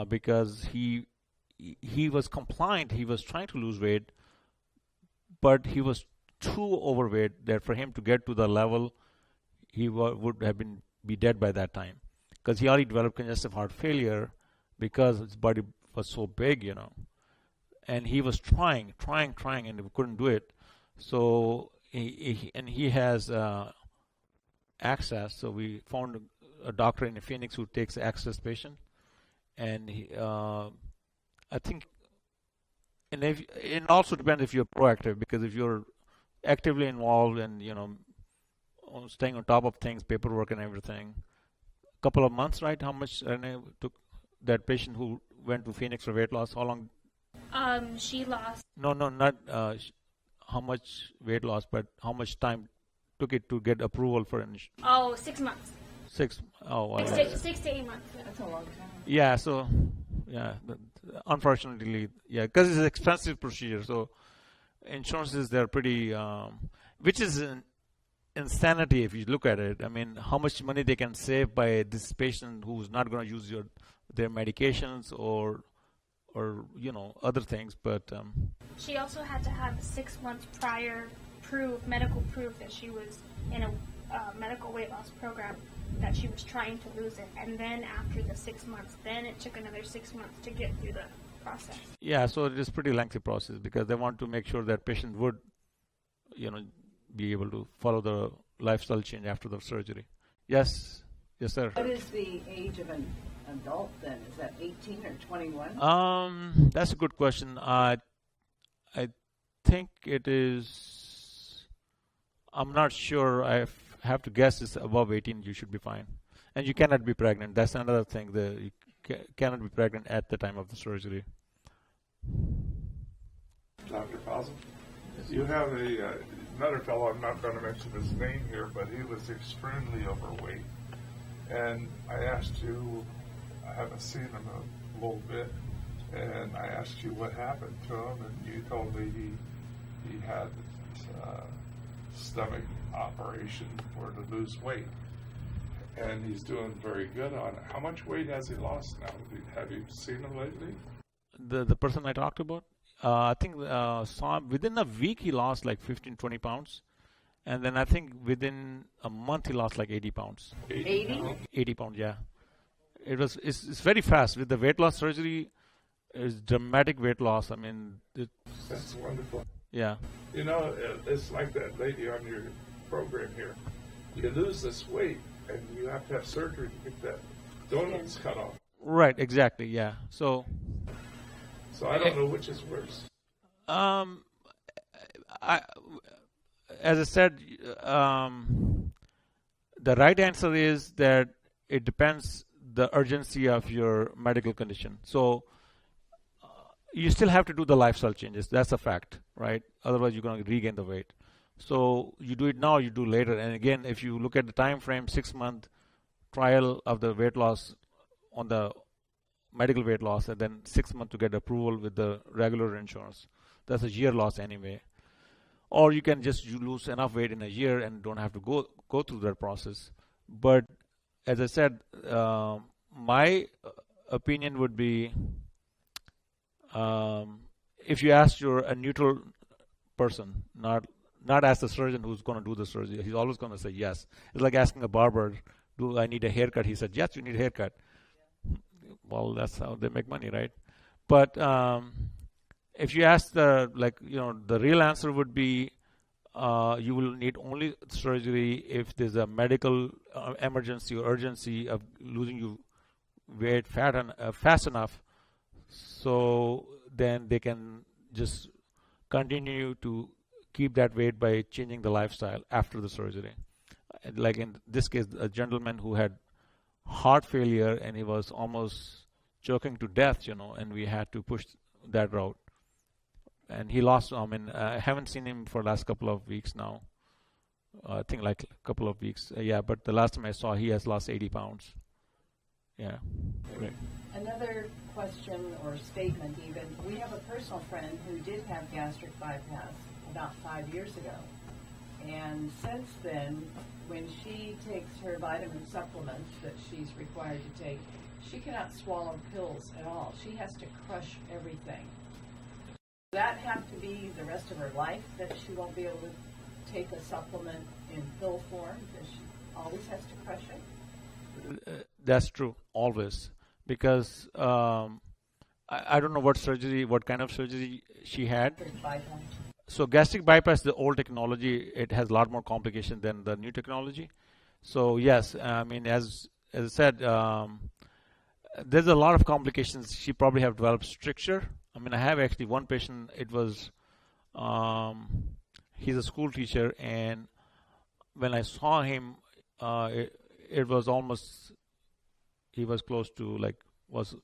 Because he was compliant. He was trying to lose weight, but he was too overweight that for him to get to the level, he would have be dead by that time, because he already developed congestive heart failure because his body was so big, and he was trying, and he couldn't do it. So he has access. So we found a doctor in Phoenix who takes access patient, and I think, and it also depends if you're proactive, because if you're actively involved and staying on top of things, paperwork and everything, a couple of months, right? How much Renee took that patient who went to Phoenix for weight loss? How long? She lost. No, not how much weight loss, but how much time took it to get approval for an? 6 months. 6. Oh, wow. 6 to 8 months. That's a long time. Yeah. So, yeah. Unfortunately, yeah, because it's an expensive procedure. So, insurances, they're pretty, which is insanity if you look at it. I mean, how much money they can save by this patient who's not going to use their medications or other things. But she also had to have 6 months prior medical proof that she was in a medical weight loss program, that she was trying to lose it. And then after the 6 months, then it took another 6 months to get through the process. Yeah, so it is pretty lengthy process, because they want to make sure that patient would be able to follow the lifestyle change after the surgery. Yes, sir. What is the age of an adult then? Is that 18 or 21? That's a good question. I think it is. I'm not sure. I have to guess it's above 18. You should be fine, and you cannot be pregnant. That's another thing. You cannot be pregnant at the time of the surgery. Dr. Fazil, you have another fellow, I'm not going to mention his name here, but he was extremely overweight. And I asked you I haven't seen him a little bit, and I asked you what happened to him, and you told me he had stomach operation to lose weight, and he's doing very good on it. How much weight has he lost now? Have you seen him lately? The person I talked about, I think saw him within a week he lost like 15-20 pounds, and then I think within a month he lost like 80 pounds. 80? 80 pounds, yeah. It's very fast. With the weight loss surgery, it's dramatic weight loss. I mean, That's wonderful. yeah. You know, it's like that lady on your program here. You lose this weight, and you have to have surgery to get that donuts cut off. Right, exactly, yeah. So I don't know which is worse. As I said, the right answer is that it depends the urgency of your medical condition. So you still have to do the lifestyle changes. That's a fact, right? Otherwise, you're going to regain the weight. So you do it now, you do later. And again, if you look at the time frame, 6-month trial of the weight loss on the medical weight loss, and then 6 months to get approval with the regular insurance. That's a year loss anyway. Or you can just lose enough weight in a year and don't have to go through that process. But as I said, my opinion would be, if you ask a neutral person, not ask the surgeon who's going to do the surgery, he's always going to say yes. It's like asking a barber, do I need a haircut? He said, yes, you need a haircut. Well, that's how they make money, right? But if you ask the real answer would be, you will need only surgery if there's a medical emergency or urgency of losing you weight fast enough, so then they can just continue to keep that weight by changing the lifestyle after the surgery. Like in this case, a gentleman who had heart failure and he was almost choking to death, and we had to push that route. And he lost, I haven't seen him for the last couple of weeks now. I think like a couple of weeks. But the last time I saw, he has lost 80 pounds. Yeah. Great. Another question or statement even, we have a personal friend who did have gastric bypass about 5 years ago. And since then, when she takes her vitamin supplements that she's required to take, she cannot swallow pills at all. She has to crush everything. Does that have to be the rest of her life that she won't be able to take a supplement in pill form? Because she always has to crush it? That's true, always. Because I don't know what kind of surgery she had. Bypass. So gastric bypass, the old technology, it has a lot more complication than the new technology. So yes, as I said, there's a lot of complications. She probably have developed stricture. I have actually one patient. It was he's a school teacher, and when I saw him, it was almost he was close to was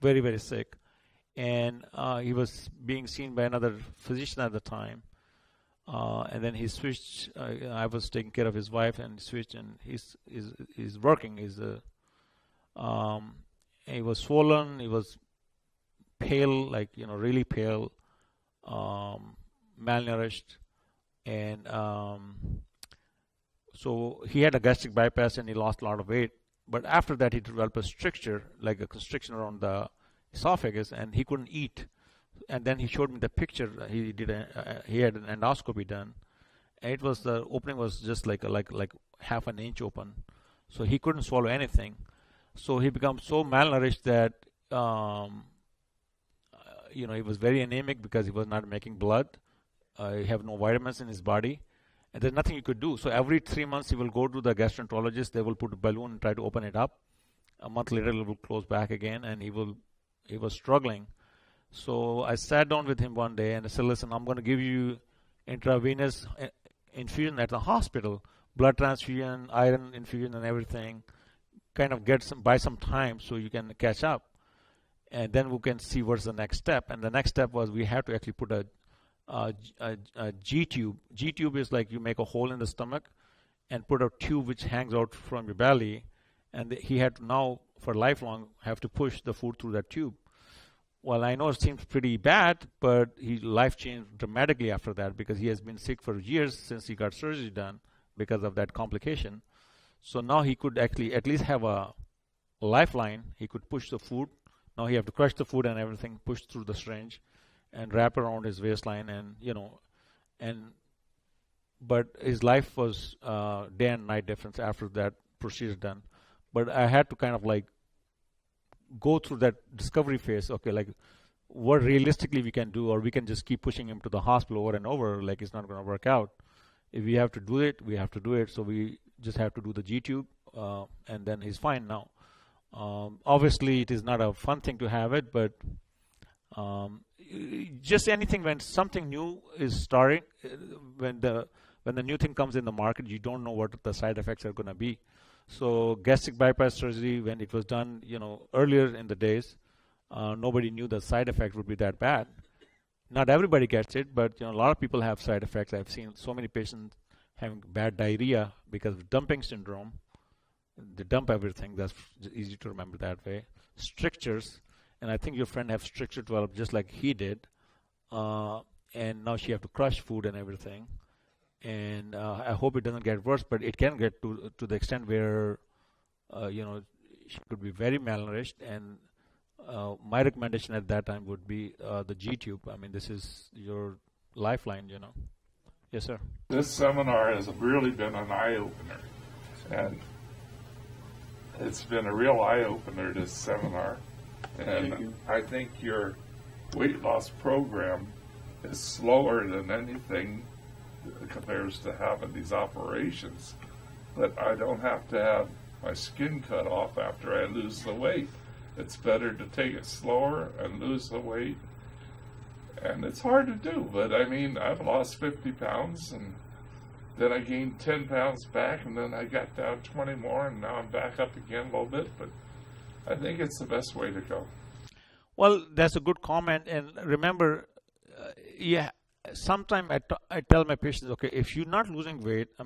very, very sick. And he was being seen by another physician at the time. And then he switched. I was taking care of his wife, and switched, and he's working. He was swollen. He was pale, really pale, malnourished, and so he had a gastric bypass, and he lost a lot of weight. But after that, he developed a stricture, like a constriction around the esophagus, and he couldn't eat. And then he showed me the picture. He had an endoscopy done, and the opening was just like half an inch open, so he couldn't swallow anything. So he became so malnourished that he was very anemic because he was not making blood. He have no vitamins in his body, and there's nothing you could do. So every 3 months he will go to the gastroenterologist. They will put a balloon and try to open it up. A month later it will close back again, and he was struggling. So I sat down with him one day and I said, listen, I'm going to give you intravenous infusion at the hospital, blood transfusion, iron infusion and everything, kind of buy some time so you can catch up. And then we can see what's the next step. And the next step was we have to actually put a G-tube. G-tube is like you make a hole in the stomach and put a tube which hangs out from your belly. And he had to now for lifelong have to push the food through that tube. Well, I know it seems pretty bad, but his life changed dramatically after that because he has been sick for years since he got surgery done because of that complication. So now he could actually at least have a lifeline. He could push the food. Now he have to crush the food and everything, push through the syringe and wrap around his waistline, and but his life was day and night difference after that procedure done. But I had to kind of like go through that discovery phase. Okay, like what realistically we can do, or we can just keep pushing him to the hospital over and over, like it's not going to work out. If we have to do it, we have to do it. So we just have to do the G tube, and then he's fine now. Obviously, it is not a fun thing to have it, but just anything when something new is starting, when the new thing comes in the market, you don't know what the side effects are going to be. So gastric bypass surgery, when it was done, earlier in the days, nobody knew the side effect would be that bad. Not everybody gets it, but a lot of people have side effects. I've seen so many patients having bad diarrhea because of dumping syndrome. They dump everything. That's easy to remember that way. Strictures, and I think your friend have stricture developed just like he did, and now she have to crush food and everything. And I hope it doesn't get worse, but it can get to the extent where she could be very malnourished. And my recommendation at that time would be the G tube. I mean, this is your lifeline. Yes, sir. This seminar has really been an eye-opener, and it's been a real eye-opener, this seminar. And I think your weight loss program is slower than anything compares to having these operations, but I don't have to have my skin cut off after I lose the weight. It's better to take it slower and lose the weight, and it's hard to do, but I mean, I've lost 50 pounds, and then I gained 10 pounds back, and then I got down 20 more, and now I'm back up again a little bit, but I think it's the best way to go. Well, that's a good comment, and remember, sometimes I tell my patients, okay, if you're not losing weight, a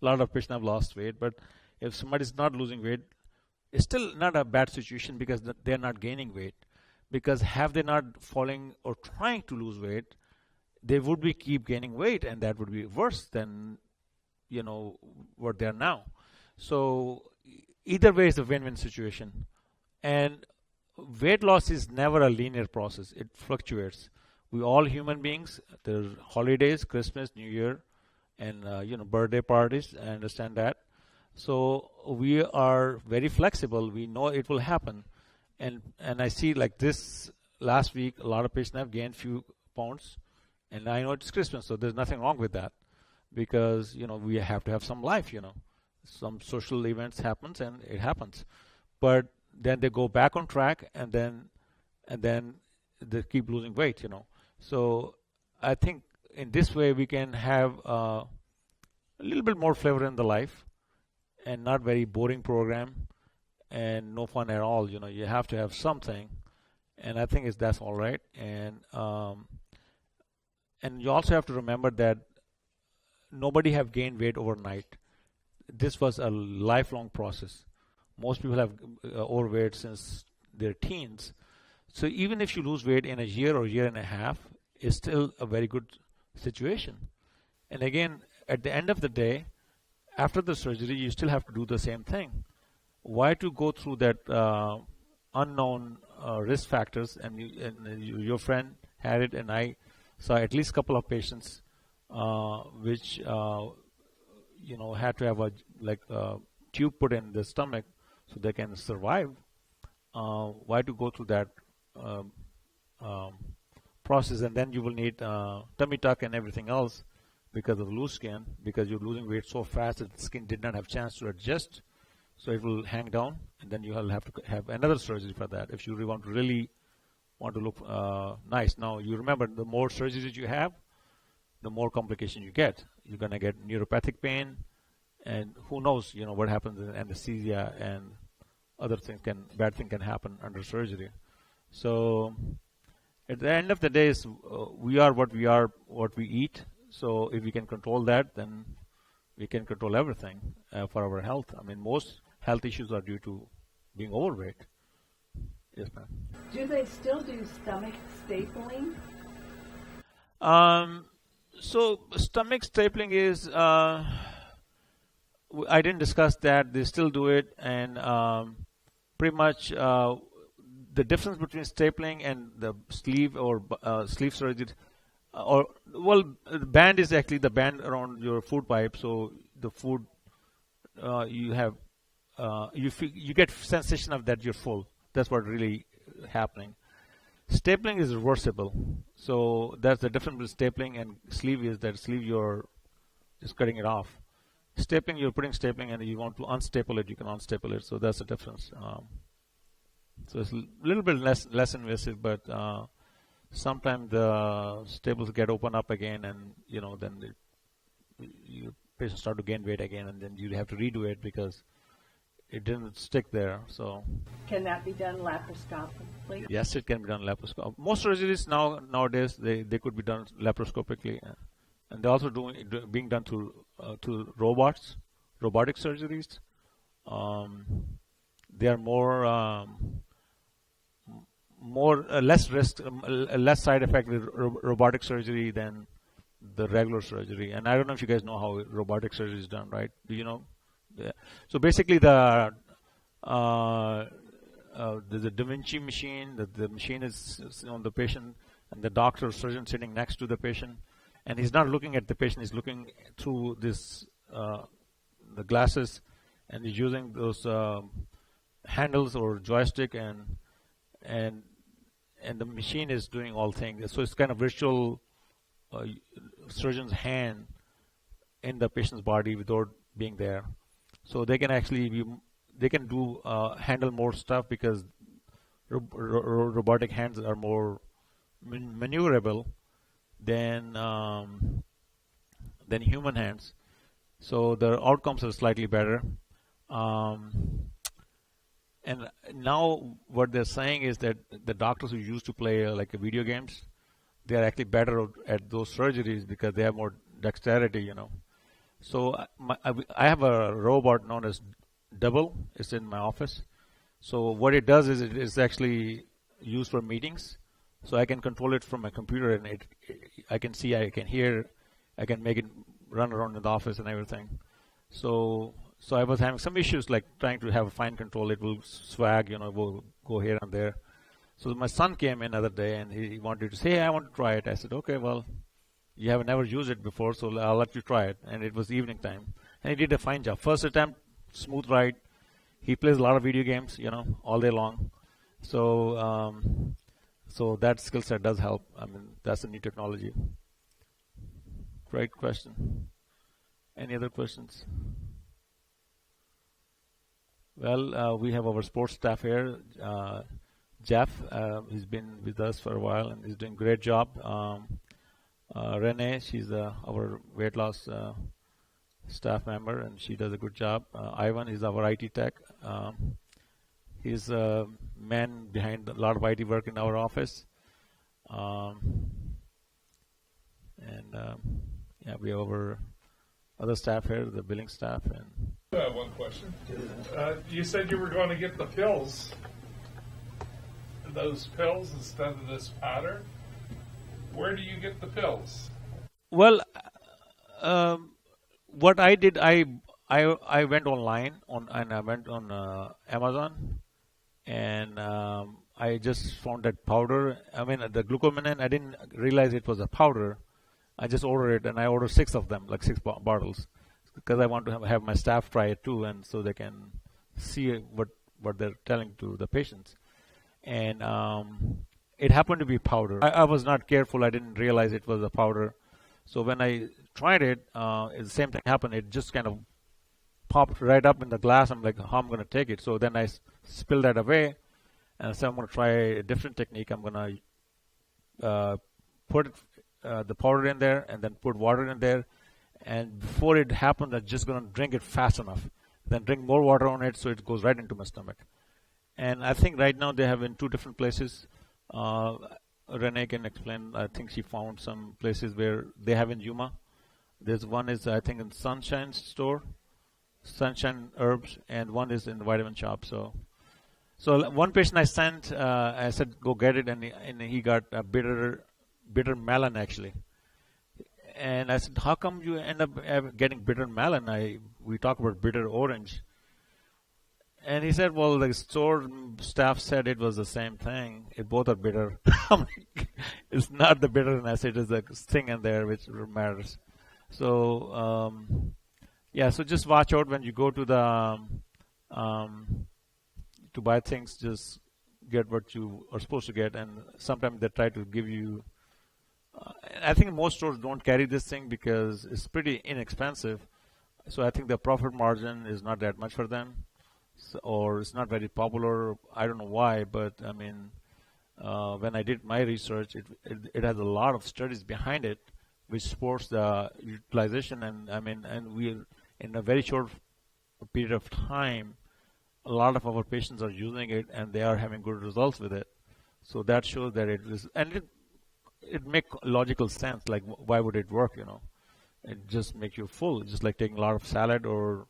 lot of patients have lost weight, but if somebody's not losing weight, it's still not a bad situation because they're not gaining weight. Because have they not falling or trying to lose weight, they would be keep gaining weight, and that would be worse than what they are now. So either way, it's a win-win situation. And weight loss is never a linear process. It fluctuates. We all human beings, there's holidays, Christmas, New Year, and birthday parties. I understand that. So we are very flexible. We know it will happen. And I see like this last week, a lot of patients have gained few pounds. And I know it's Christmas, so there's nothing wrong with that. Because, we have to have some life, Some social events happens and it happens. But then they go back on track, and then they keep losing weight, So I think in this way we can have a little bit more flavor in the life, and not very boring program and no fun at all. You have to have something, and I think that's all right. And you also have to remember that nobody have gained weight overnight. This was a lifelong process. Most people have overweight since their teens. So even if you lose weight in a year or year and a half, it's still a very good situation. And again, at the end of the day, after the surgery, you still have to do the same thing. Why to go through that unknown risk factors? And your friend had it, and I saw at least a couple of patients which had to have a tube put in the stomach so they can survive. Why to go through that process? And then you will need tummy tuck and everything else because of loose skin, because you're losing weight so fast that the skin did not have chance to adjust, so it will hang down, and then you will have to have another surgery for that if you really want to look nice. Now you remember, the more surgeries you have, the more complication you get. You're going to get neuropathic pain, and who knows, what happens in anesthesia, and other things bad thing can happen under surgery. So at the end of the day, we are, what we eat. So if we can control that, then we can control everything for our health. I mean, most health issues are due to being overweight. Yes, ma'am. Do they still do stomach stapling? So stomach stapling is, I didn't discuss that. They still do it, and pretty much the difference between stapling and the sleeve or sleeve surgery, the band is actually the band around your food pipe. So the food you have, you get sensation of that you're full. That's what really happening. Stapling is reversible, so that's the difference between stapling and sleeve. Is that sleeve you're just cutting it off. Stapling, you're putting stapling, and you want to unstaple it, you can unstaple it. So that's the difference. So it's a little bit less invasive, but sometimes the staples get open up again, and then your patient start to gain weight again, and then you have to redo it because it didn't stick there. So Can that be done laparoscopically? yes, it can be done laparoscopically. Most surgeries nowadays they could be done laparoscopically, and they're also being done through robotic surgeries. They are less risk, less side effect with robotic surgery than the regular surgery. And I don't know if you guys know how robotic surgery is done, right? Do you know? Yeah. So basically, there's a Da Vinci machine. The machine is on the patient, and the doctor or surgeon sitting next to the patient, and he's not looking at the patient. He's looking through this the glasses, and he's using those handles or joystick, and the machine is doing all things. So it's kind of virtual surgeon's hand in the patient's body without being there. So they can actually handle more stuff because robotic hands are more maneuverable than human hands. So the outcomes are slightly better. And now what they're saying is that the doctors who used to play video games, they are actually better at those surgeries because they have more dexterity, So I have a robot known as Double. It's in my office. So what it does is it is actually used for meetings. So I can control it from my computer, and I can see, I can hear, I can make it run around in the office and everything. So I was having some issues like trying to have fine control. It will swag, will go here and there. So my son came in the other day, and he wanted to say, hey, I want to try it. I said, okay, well, you have never used it before, so I'll let you try it. And it was evening time. And he did a fine job. First attempt, smooth ride. He plays a lot of video games, all day long. So so that skill set does help. I mean, that's a new technology. Great question. Any other questions? Well, we have our sports staff here. Jeff, he's been with us for a while, and he's doing a great job. Renee, she's our weight loss staff member, and she does a good job. Ivan is our IT tech. He's a man behind a lot of IT work in our office. Yeah, we have our other staff here, the billing staff. And I have one question. You said you were going to get the pills. Those pills instead of this powder. Where do you get the pills? Well, what I did, I went online and I went on Amazon, and I just found that powder. I mean, the glucomannan, I didn't realize it was a powder. I just ordered it, and I ordered 6 of them, like 6 bottles, because I want to have my staff try it too, and so they can see what they're telling to the patients. And it happened to be powder. I was not careful. I didn't realize it was a powder. So when I tried it, the same thing happened. It just kind of popped right up in the glass. I'm like, how am I going to take it? So then I spilled that away, and so I'm going to try a different technique. I'm going to put the powder in there and then put water in there. And before it happens, I'm just going to drink it fast enough. Then drink more water on it so it goes right into my stomach. And I think right now they have in 2 different places. Renee can explain. I think she found some places where they have in Yuma. There's one is, I think, in Sunshine store, Sunshine Herbs, and one is in the vitamin shop. So one patient I sent, I said go get it, and he got a bitter melon actually. And I said, how come you end up getting bitter melon? We talk about bitter orange. And he said, well, the store staff said it was the same thing. Both are bitter. It's not the bitterness, it is the thing in there which matters. So, yeah, so just watch out when you go to the to buy things. Just get what you are supposed to get, and sometimes they try to give you. I think most stores don't carry this thing because it's pretty inexpensive. So I think the profit margin is not that much for them, or it's not very popular. I don't know why, but I mean, when I did my research, it has a lot of studies behind it, which supports the utilization, and I mean, and we in a very short period of time, a lot of our patients are using it and they are having good results with it. So that shows that it is, and it makes logical sense. Like, why would it work? You know, it just makes you full, just like taking a lot of salad or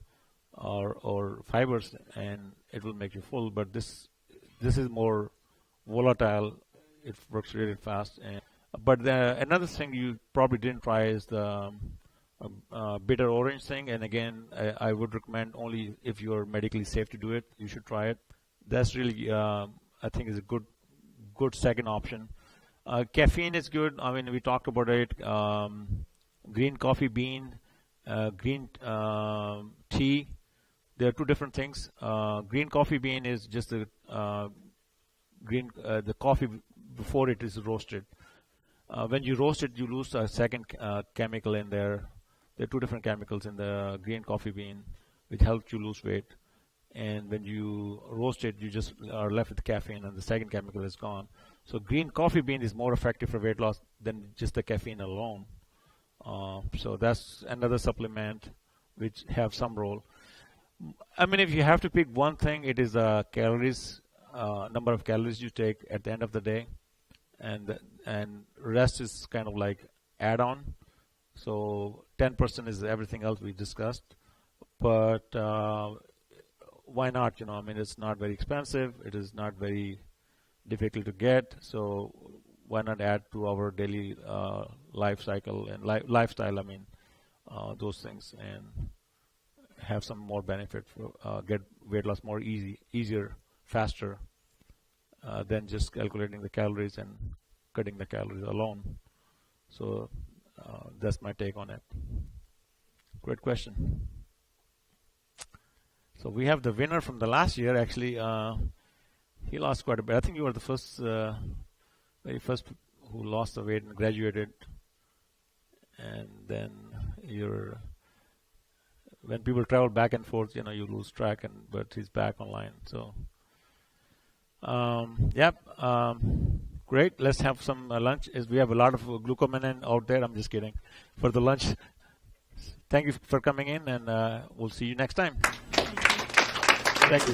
fibers, and it will make you full. But this is more volatile. It works really fast. But another thing you probably didn't try is the bitter orange thing. And again, I would recommend only if you are medically safe to do it. You should try it. That's really, I think, is a good second option. Caffeine is good. I mean, we talked about it. Green coffee bean, green tea. There are two different things. Green coffee bean is just the coffee before it is roasted. When you roast it, you lose a second chemical in there. There are two different chemicals in the green coffee bean, which helps you lose weight. And when you roast it, you just are left with caffeine, and the second chemical is gone. So green coffee bean is more effective for weight loss than just the caffeine alone. So that's another supplement which have some role. I mean, if you have to pick one thing, it is calories, number of calories you take at the end of the day, and rest is kind of like add-on. So 10% is everything else we discussed. But why not? You know, I mean, it's not very expensive. It is not very difficult to get. So why not add to our daily life cycle and lifestyle? I mean, those things, and have some more benefit for get weight loss more easier, faster than just calculating the calories and cutting the calories alone. So that's my take on it. Great question. So we have the winner from the last year. Actually, he lost quite a bit. I think you were the first, very first who lost the weight and graduated. And then when people travel back and forth, you know, you lose track. But he's back online. So, great. Let's have some lunch. We have a lot of glucomannan out there. I'm just kidding. For the lunch. Thank you for coming in, and we'll see you next time. Thank you.